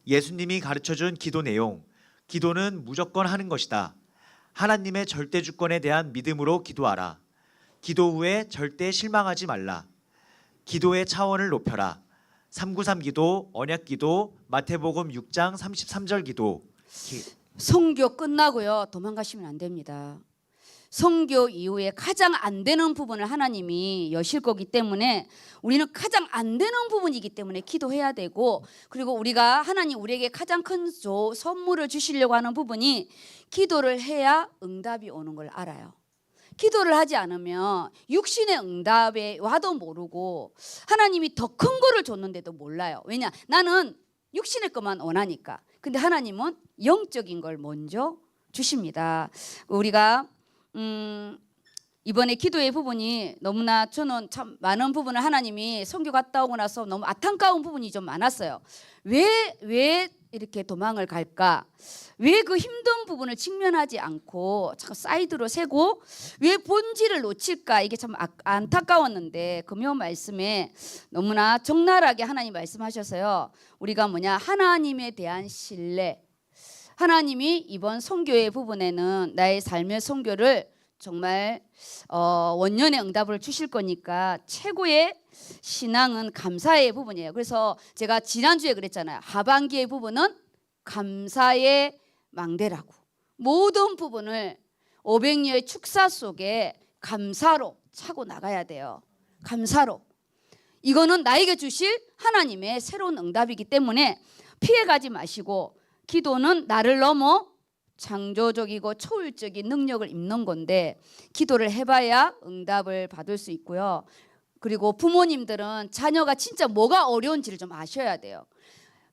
예수님이 가르쳐준 기도 내용. 기도는 무조건 하는 것이다. 하나님의 절대 주권에 대한 믿음으로 기도하라. 기도 후에 절대 실망하지 말라. 기도의 차원을 높여라. 393 기도, 언약 기도, 마태복음 6장 33절 기도. 선교 끝나고요. 도망가시면 안 됩니다. 선교 이후에 가장 안 되는 부분을 하나님이 여실 거기 때문에 우리는 가장 안 되는 부분이기 때문에 기도해야 되고, 그리고 우리가 하나님 우리에게 가장 큰 선물을 주시려고 하는 부분이 기도를 해야 응답이 오는 걸 알아요. 기도를 하지 않으면 육신의 응답에 와도 모르고 하나님이 더 큰 거를 줬는데도 몰라요. 왜냐? 나는 육신의 것만 원하니까. 근데 하나님은 영적인 걸 먼저 주십니다. 우리가 이번에 기도의 부분이 너무나 저는 참 많은 부분을 하나님이 선교 갔다 오고 나서 너무 안타까운 부분이 좀 많았어요. 왜 이렇게 도망을 갈까? 왜 그 힘든 부분을 직면하지 않고 자꾸 사이드로 세고 왜 본질을 놓칠까? 이게 참 안타까웠는데 금요 말씀에 너무나 적나라하게 하나님 말씀하셔서요. 우리가 하나님에 대한 신뢰. 하나님이 이번 선교의 부분에는 나의 삶의 선교를 정말 원년의 응답을 주실 거니까 최고의 신앙은 감사의 부분이에요. 그래서 제가 지난주에 그랬잖아요. 하반기의 부분은 감사의 망대라고. 모든 부분을 500년의 축사 속에 감사로 차고 나가야 돼요. 감사로. 이거는 나에게 주실 하나님의 새로운 응답이기 때문에 피해가지 마시고, 기도는 나를 넘어 창조적이고 초월적인 능력을 입는 건데 기도를 해봐야 응답을 받을 수 있고요. 그리고 부모님들은 자녀가 진짜 뭐가 어려운지를 좀 아셔야 돼요.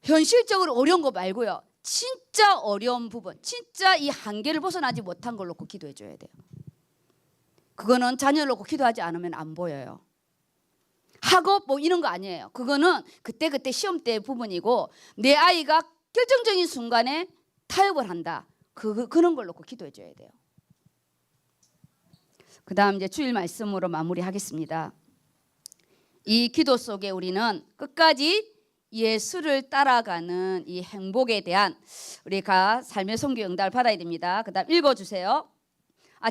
현실적으로 어려운 거 말고요. 진짜 어려운 부분, 진짜 이 한계를 벗어나지 못한 걸 놓고 기도해 줘야 돼요. 그거는 자녀를 놓고 기도하지 않으면 안 보여요. 학업 이런 거 아니에요. 그거는 그때 시험 때 부분이고, 내 아이가 결정적인 순간에 타협을 한다. 그런 걸 놓고 기도해 줘야 돼요. 그 다음 이제 주일 말씀으로 마무리하겠습니다. 이 기도 속에 우리는 끝까지 예수를 따라가는 이 행복에 대한 우리가 삶의 선교 응답을 받아야 됩니다. 그 다음 읽어주세요.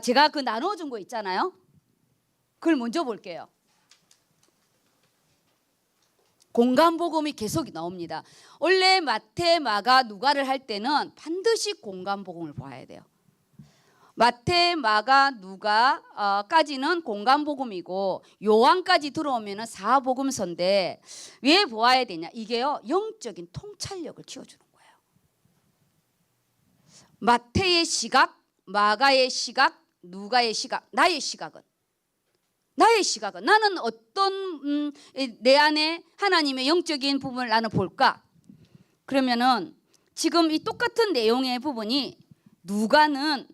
제가 그 나눠준 거 있잖아요. 그걸 먼저 볼게요. 공간복음이 계속 나옵니다. 원래 마태, 마가, 누가를 할 때는 반드시 공간복음을 봐야 돼요. 마태, 마가, 누가까지는 공간복음이고 요한까지 들어오면 사복음서인데 왜 보아야 되냐? 이게요, 영적인 통찰력을 키워주는 거예요. 마태의 시각, 마가의 시각, 누가의 시각, 나의 시각은 나는 어떤 내 안에 하나님의 영적인 부분을 나는 볼까? 그러면은 지금 이 똑같은 내용의 부분이 누가는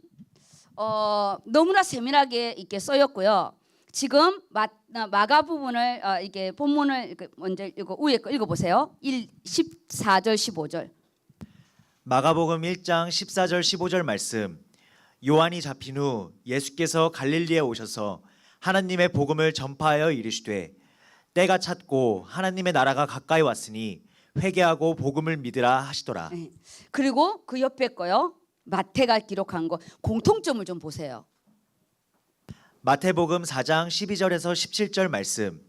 너무나 세밀하게 이렇게 써였고요. 지금 마가 부분을 이게 본문을 먼저 위에 거 읽어보세요. 14절 15절. 마가복음 1장 14절 15절 말씀. 요한이 잡힌 후 예수께서 갈릴리에 오셔서 하나님의 복음을 전파하여 이르시되 때가 찼고 하나님의 나라가 가까이 왔으니 회개하고 복음을 믿으라 하시더라. 네. 그리고 그 옆에 거요. 마태가 기록한 거 공통점을 좀 보세요. 마태복음 4장 12절에서 17절 말씀.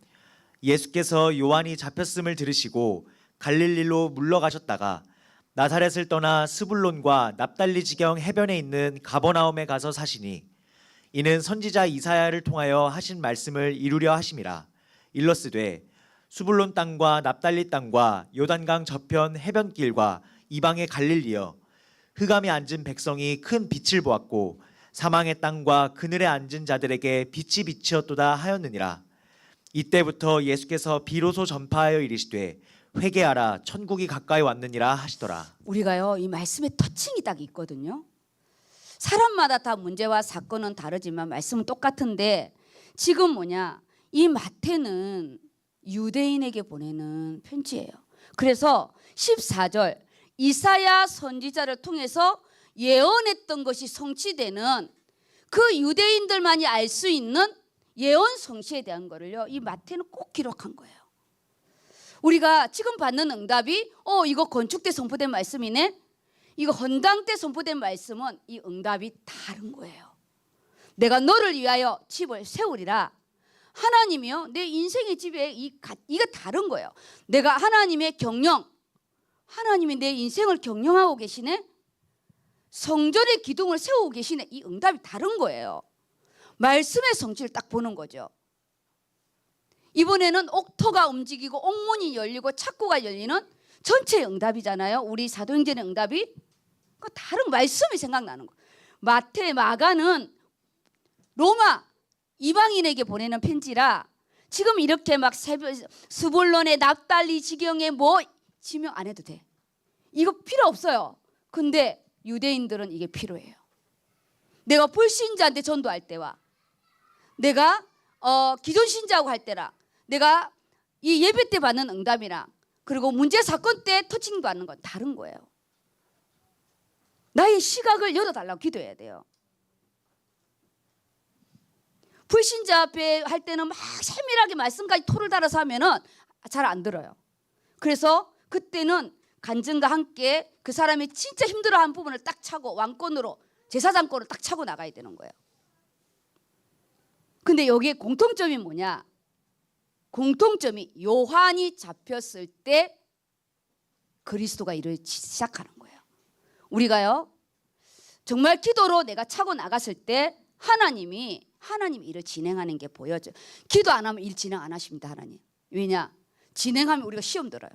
예수께서 요한이 잡혔음을 들으시고 갈릴리로 물러가셨다가 나사렛을 떠나 스불론과 납달리 지경 해변에 있는 가버나움에 가서 사시니 이는 선지자 이사야를 통하여 하신 말씀을 이루려 하심이라. 일러스되 수불론 땅과 납달리 땅과 요단강 저편 해변길과 이방의 갈릴리여, 흑암에 앉은 백성이 큰 빛을 보았고 사망의 땅과 그늘에 앉은 자들에게 빛이 비치었도다 하였느니라. 이때부터 예수께서 비로소 전파하여 이르시되 회개하라, 천국이 가까이 왔느니라 하시더라. 우리가요, 이 말씀에 터칭이 딱 있거든요. 사람마다 다 문제와 사건은 다르지만 말씀은 똑같은데 지금 이 마태는 유대인에게 보내는 편지예요. 그래서 14절 이사야 선지자를 통해서 예언했던 것이 성취되는 그 유대인들만이 알 수 있는 예언 성취에 대한 거를요, 이 마태는 꼭 기록한 거예요. 우리가 지금 받는 응답이 이거 건축 때 선포된 말씀이네, 이거 헌당 때 선포된 말씀은 이 응답이 다른 거예요. 내가 너를 위하여 집을 세우리라. 하나님이요, 내 인생의 집에 이가 다른 거예요. 내가 하나님의 경영, 하나님이 내 인생을 경영하고 계시네, 성전의 기둥을 세우고 계시네, 이 응답이 다른 거예요. 말씀의 성취를 딱 보는 거죠. 이번에는 옥토가 움직이고 옥문이 열리고 창고가 열리는 전체의 응답이잖아요. 우리 사도행전의 응답이 그 다른 말씀이 생각나는 거예요. 마태, 마가는 로마 이방인에게 보내는 편지라 지금 이렇게 막 스불론의 납달리 지경에 뭐 지명 안 해도 돼. 이거 필요 없어요. 근데 유대인들은 이게 필요해요. 내가 불신자한테 전도할 때와 내가 기존 신자하고 할 때랑 내가 이 예배 때 받는 응답이랑 그리고 문제 사건 때 터칭 받는 건 다른 거예요. 나의 시각을 열어달라고 기도해야 돼요. 불신자 앞에 할 때는 막 세밀하게 말씀까지 토를 달아서 하면은 잘 안 들어요. 그래서 그때는 간증과 함께 그 사람이 진짜 힘들어하는 부분을 딱 차고 왕권으로 제사장권을 딱 차고 나가야 되는 거예요. 근데 여기에 공통점이 뭐냐? 공통점이 요한이 잡혔을 때 그리스도가 일을 시작하는 거예요. 우리가요, 정말 기도로 내가 차고 나갔을 때 하나님 일을 진행하는 게 보여져요. 기도 안 하면 일 진행 안 하십니다, 하나님. 왜냐? 진행하면 우리가 시험 들어요.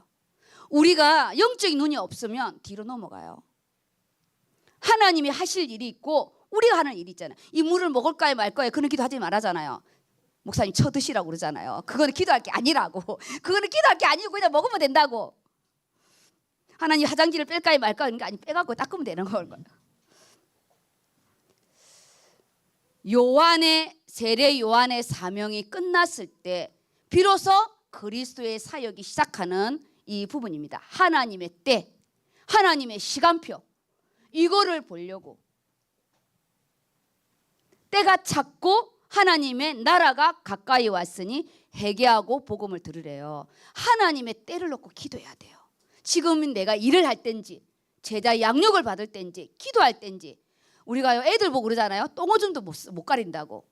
우리가 영적인 눈이 없으면 뒤로 넘어가요. 하나님이 하실 일이 있고 우리가 하는 일이 있잖아요. 이 물을 먹을까요 말까요? 그런 기도하지 말하잖아요. 목사님 쳐드시라고 그러잖아요. 그거는 기도할 게 아니라고. 그거는 기도할 게 아니고 그냥 먹으면 된다고. 하나님 화장지를 뺄까요 말까요? 그러니까 아니, 빼갖고 닦으면 되는 거예요. 세례 요한의 사명이 끝났을 때 비로소 그리스도의 사역이 시작하는 이 부분입니다. 하나님의 때, 하나님의 시간표, 이거를 보려고 때가 찼고 하나님의 나라가 가까이 왔으니 회개하고 복음을 들으래요. 하나님의 때를 놓고 기도해야 돼요. 지금 내가 일을 할 때인지 제자 양육을 받을 때인지 기도할 때인지. 우리가요, 애들 보고 그러잖아요. 똥오줌도 못 가린다고.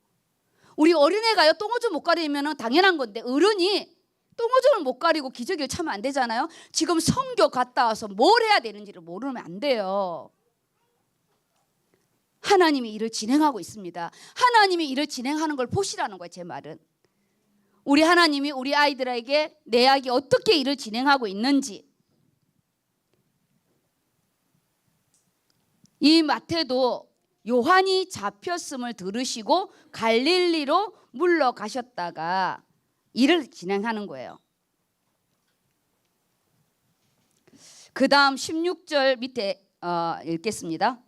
우리 어린애가요, 똥오줌 못 가리면 당연한 건데 어른이 똥오줌을 못 가리고 기저귀를 차면 안 되잖아요. 지금 성교 갔다 와서 뭘 해야 되는지를 모르면 안 돼요. 하나님이 일을 진행하고 있습니다. 하나님이 일을 진행하는 걸 보시라는 거예요, 제 말은. 우리 하나님이 우리 아이들에게 내 아기 어떻게 일을 진행하고 있는지. 이 마태도 요한이 잡혔음을 들으시고 갈릴리로 물러가셨다가 일을 진행하는 거예요. 그 다음 16절 밑에 읽겠습니다.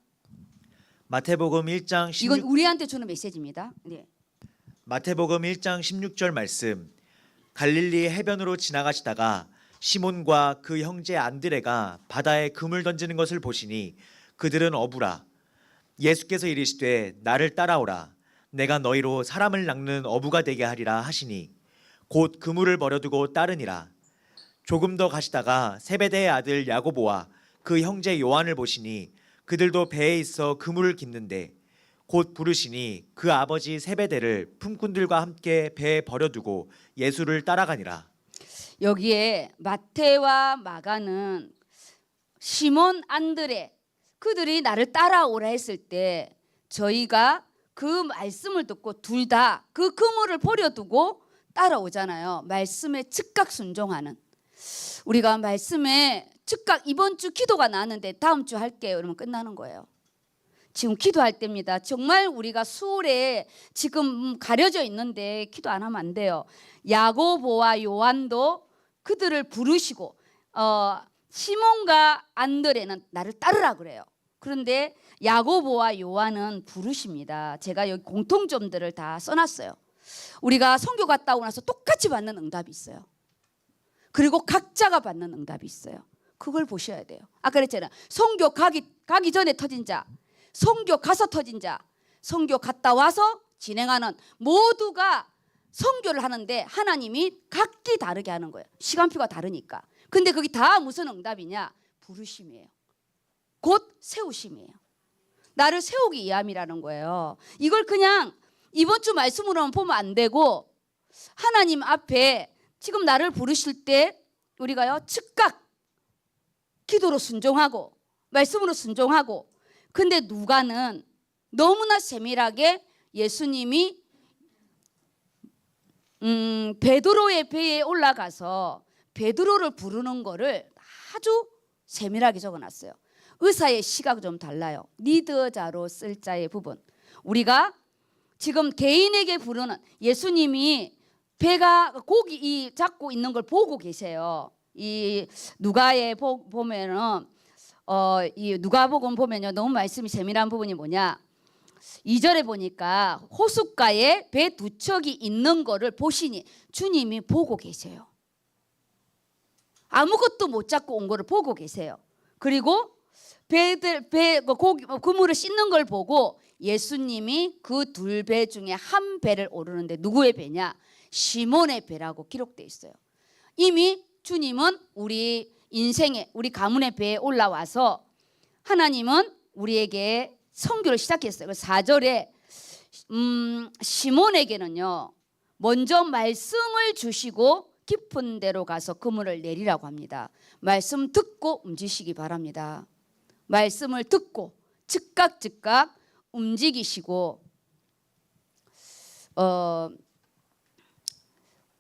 마태복음 1장 16, 이건 우리한테 주는 메시지입니다. 네. 마태복음 1장 16절 말씀. 갈릴리 해변으로 지나가시다가 시몬과 그 형제 안드레가 바다에 금을 던지는 것을 보시니 그들은 어부라. 예수께서 이르시되 나를 따라오라. 내가 너희로 사람을 낚는 어부가 되게 하리라 하시니 곧 그물을 버려두고 따르니라. 조금 더 가시다가 세베대의 아들 야고보와 그 형제 요한을 보시니 그들도 배에 있어 그물을 깁는데 곧 부르시니 그 아버지 세베대를 품꾼들과 함께 배에 버려두고 예수를 따라가니라. 여기에 마태와 마가는 시몬, 안드레 그들이 나를 따라오라 했을 때 저희가 그 말씀을 듣고 둘 다 그 그물을 버려두고 따라오잖아요. 말씀에 즉각 순종하는. 우리가 말씀에 즉각 이번 주 기도가 나왔는데 다음 주 할게요. 그러면 끝나는 거예요. 지금 기도할 때입니다. 정말 우리가 수월에 지금 가려져 있는데 기도 안 하면 안 돼요. 야고보와 요한도 그들을 부르시고 시몬과 안드레는 나를 따르라 그래요. 그런데 야고보와 요한은 부르십니다. 제가 여기 공통점들을 다 써놨어요. 우리가 선교 갔다 오고 나서 똑같이 받는 응답이 있어요. 그리고 각자가 받는 응답이 있어요. 그걸 보셔야 돼요. 아까 그랬잖아요. 선교 가기 전에 터진 자, 선교 가서 터진 자, 선교 갔다 와서 진행하는 모두가 선교를 하는데 하나님이 각기 다르게 하는 거예요. 시간표가 다르니까. 근데 그게 다 무슨 응답이냐? 부르심이에요. 곧 세우심이에요. 나를 세우기 위함이라는 거예요. 이걸 그냥 이번 주 말씀으로만 보면 안 되고 하나님 앞에 지금 나를 부르실 때 우리가요 즉각 기도로 순종하고 말씀으로 순종하고, 근데 누가는 너무나 세밀하게 예수님이 베드로의 배에 올라가서 베드로를 부르는 거를 아주 세밀하게 적어놨어요. 의사의 시각은 좀 달라요. 리더자로 쓸 자의 부분. 우리가 지금 개인에게 부르는, 예수님이 배가 고기 이 잡고 있는 걸 보고 계세요. 이 누가에 보면은 이 누가복음 보면요 너무 말씀이 세밀한 부분이 뭐냐? 2절에 보니까 호숫가에 배 두 척이 있는 거를 보시니 주님이 보고 계세요. 아무것도 못 잡고 온 거를 보고 계세요. 그리고 그물을 씻는 걸 보고 예수님이 그 둘 배 중에 한 배를 오르는데 누구의 배냐? 시몬의 배라고 기록되어 있어요. 이미 주님은 우리 인생에 우리 가문의 배에 올라와서 하나님은 우리에게 선교를 시작했어요. 4절에 시몬에게는요 먼저 말씀을 주시고 깊은 데로 가서 그물을 내리라고 합니다. 말씀 듣고 움직이시기 바랍니다. 말씀을 듣고 즉각 움직이시고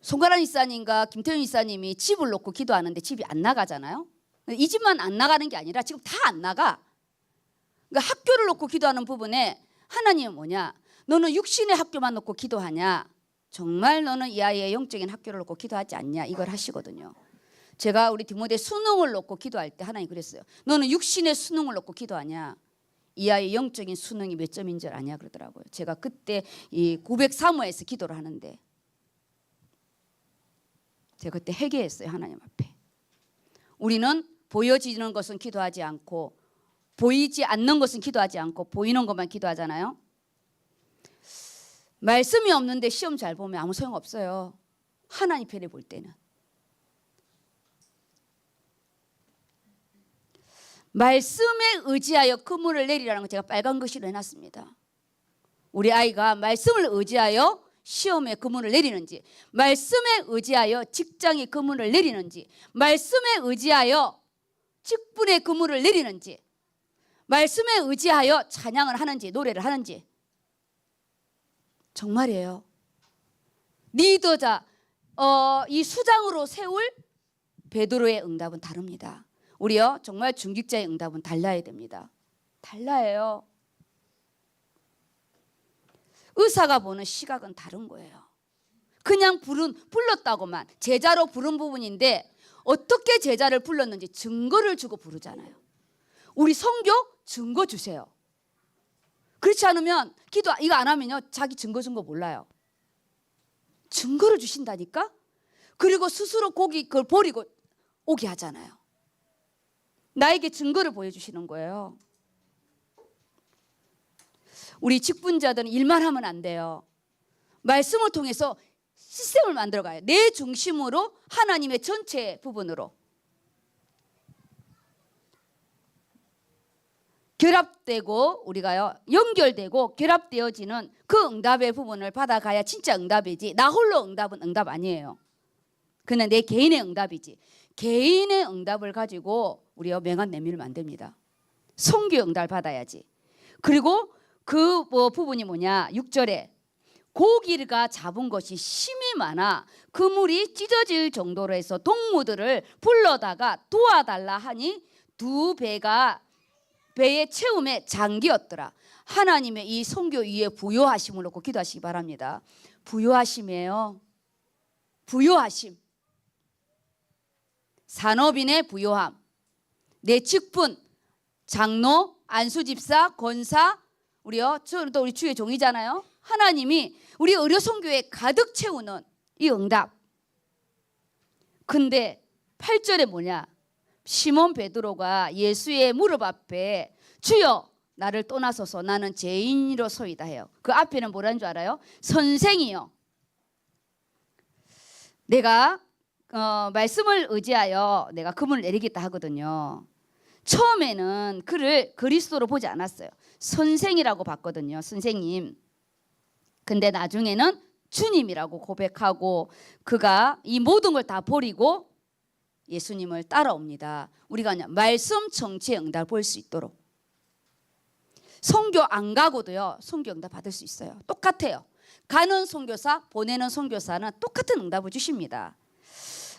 송가란 이사님과 김태윤 이사님이 집을 놓고 기도하는데 집이 안 나가잖아요. 이 집만 안 나가는 게 아니라 지금 다 안 나가. 그러니까 학교를 놓고 기도하는 부분에 하나님은 뭐냐? 너는 육신의 학교만 놓고 기도하냐? 정말 너는 이 아이의 영적인 학교를 놓고 기도하지 않냐? 이걸 하시거든요. 제가 우리 디모데 수능을 놓고 기도할 때 하나님 그랬어요. 너는 육신의 수능을 놓고 기도하냐? 이 아이의 영적인 수능이 몇 점인 줄 아냐? 그러더라고요. 제가 그때 이 903호에서 기도를 하는데 제가 그때 회개했어요. 하나님 앞에. 우리는 보여지는 것은 기도하지 않고 보이지 않는 것은 기도하지 않고 보이는 것만 기도하잖아요. 말씀이 없는데 시험 잘 보면 아무 소용없어요. 하나님 편에 볼 때는. 말씀에 의지하여 그물을 내리라는 거 제가 빨간 글씨로 해놨습니다. 우리 아이가 말씀을 의지하여 시험에 그물을 내리는지, 말씀에 의지하여 직장에 그물을 내리는지, 말씀에 의지하여 직분의 그물을 내리는지, 말씀에 의지하여 찬양을 하는지 노래를 하는지. 정말이에요. 리더자 이 수장으로 세울 베드로의 응답은 다릅니다. 우리요 정말 중직자의 응답은 달라야 됩니다. 달라요. 의사가 보는 시각은 다른 거예요. 그냥 불렀다고만 제자로 부른 부분인데 어떻게 제자를 불렀는지 증거를 주고 부르잖아요. 우리 선교 증거 주세요. 그렇지 않으면 기도 이거 안 하면요 자기 증거 준 거 몰라요. 증거를 주신다니까. 그리고 스스로 그걸 버리고 오게 하잖아요. 나에게 증거를 보여주시는 거예요. 우리 직분자들은 일만 하면 안 돼요. 말씀을 통해서 시스템을 만들어가요. 내 중심으로 하나님의 전체 부분으로 결합되고 우리가요 연결되고 결합되어지는 그 응답의 부분을 받아가야 진짜 응답이지. 나 홀로 응답은 응답 아니에요. 그냥 내 개인의 응답이지. 개인의 응답을 가지고 우리가 맹한 내밀을 만듭니다. 선교 응답을 받아야지. 그리고 그 부분이 뭐냐? 6절에 고기가 잡은 것이 심이 많아 그물이 찢어질 정도로 해서 동무들을 불러다가 도와달라 하니 두 배가 배의 채움에 잠기었더라. 하나님의 이 선교 위에 부요하심을 놓고 기도하시기 바랍니다. 부요하심이에요. 부요하심. 산업인의 부요함. 내 직분, 장로, 안수집사, 권사, 또 우리 주의 종이잖아요. 하나님이 우리 의료 선교에 가득 채우는 이 응답. 근데 8절에 뭐냐? 시몬 베드로가 예수의 무릎 앞에 주여 나를 떠나소서 나는 죄인이로소이다 해요. 그 앞에는 뭐라는 줄 알아요? 선생이요. 내가 말씀을 의지하여 내가 금을 내리겠다 하거든요. 처음에는 그를 그리스도로 보지 않았어요. 선생이라고 봤거든요. 선생님. 근데 나중에는 주님이라고 고백하고 그가 이 모든 걸 다 버리고 예수님을 따라옵니다. 우리가 그냥 말씀 청취의 응답을 볼 수 있도록. 선교 안 가고도요. 선교 응답 받을 수 있어요. 똑같아요. 가는 선교사, 보내는 선교사는 똑같은 응답을 주십니다.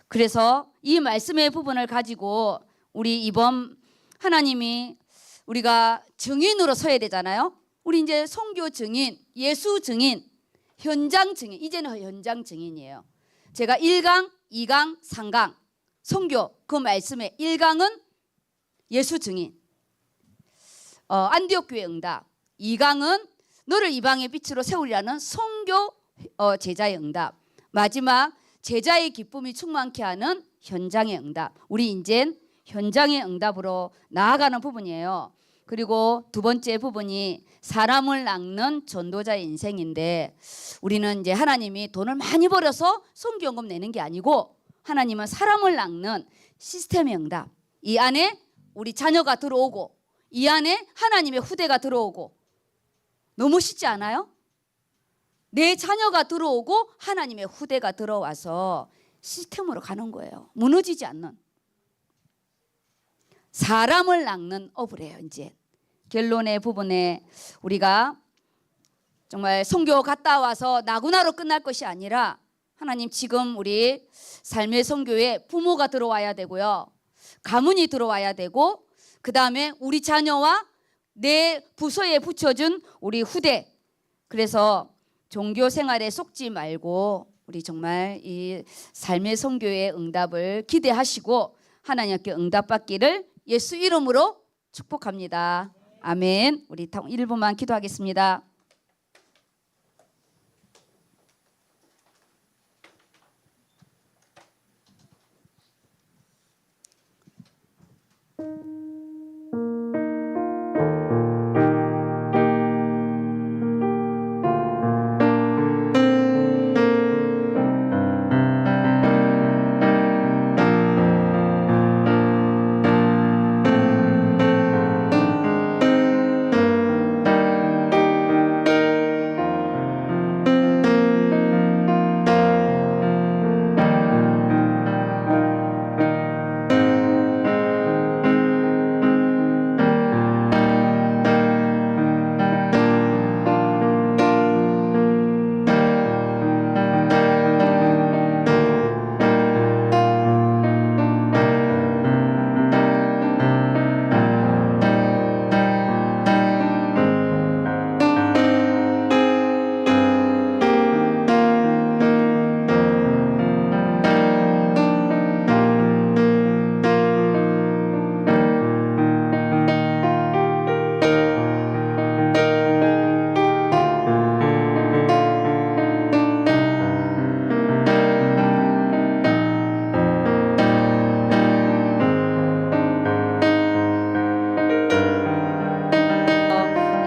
그래서 이 말씀의 부분을 가지고 우리 이번 하나님이 우리가 증인으로 서야 되잖아요. 우리 이제 선교 증인, 예수 증인, 현장 증인, 이제는 현장 증인이에요. 제가 1강, 2강, 3강 선교 그 말씀의 1강은 예수 증인, 안디옥 교회 응답, 2강은 너를 이방의 빛으로 세우리라는 선교 제자의 응답, 마지막 제자의 기쁨이 충만케 하는 현장의 응답. 우리 이제 현장의 응답으로 나아가는 부분이에요. 그리고 두 번째 부분이 사람을 낚는 전도자의 인생인데 우리는 이제 하나님이 돈을 많이 벌어서 선교연금 내는 게 아니고 하나님은 사람을 낚는 시스템의 응답. 이 안에 우리 자녀가 들어오고 이 안에 하나님의 후대가 들어오고 너무 쉽지 않아요? 내 자녀가 들어오고 하나님의 후대가 들어와서 시스템으로 가는 거예요. 무너지지 않는. 사람을 낚는 업을 해요. 이제 결론의 부분에 우리가 정말 선교 갔다 와서 나구나로 끝날 것이 아니라 하나님 지금 우리 삶의 선교에 부모가 들어와야 되고요. 가문이 들어와야 되고 그 다음에 우리 자녀와 내 부서에 붙여준 우리 후대. 그래서 종교 생활에 속지 말고 우리 정말 이 삶의 선교의 응답을 기대하시고 하나님께 응답받기를 예수 이름으로 축복합니다. 아멘. 우리 1분만 기도하겠습니다.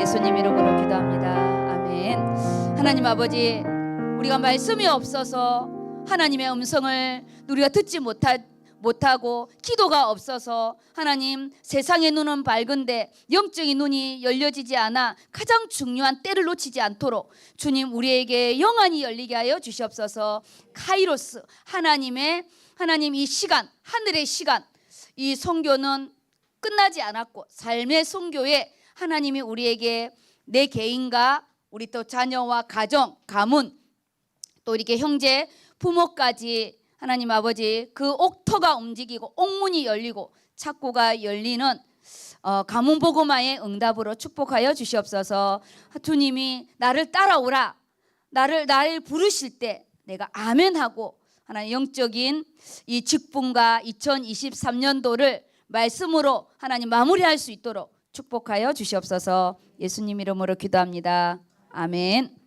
예수님 이름으로 기도합니다. 아멘. 하나님 아버지, 우리가 말씀이 없어서 하나님의 음성을 우리가 듣지 못하고 기도가 없어서 하나님 세상의 눈은 밝은데 영적인 눈이 열려지지 않아 가장 중요한 때를 놓치지 않도록 주님 우리에게 영안이 열리게 하여 주시옵소서. 카이로스 하나님 이 시간, 하늘의 시간, 이 선교는 끝나지 않았고 삶의 선교에 하나님이 우리에게 내 개인과 우리 또 자녀와 가정, 가문 또 이렇게 형제, 부모까지 하나님 아버지 그 옥터가 움직이고 옥문이 열리고 창고가 열리는 가문 복음화의 응답으로 축복하여 주시옵소서. 주님이 나를 따라오라, 나를 부르실 때 내가 아멘하고 하나님 영적인 이 직분과 2023년도를 말씀으로 하나님 마무리할 수 있도록 축복하여 주시옵소서. 예수님 이름으로 기도합니다. 아멘.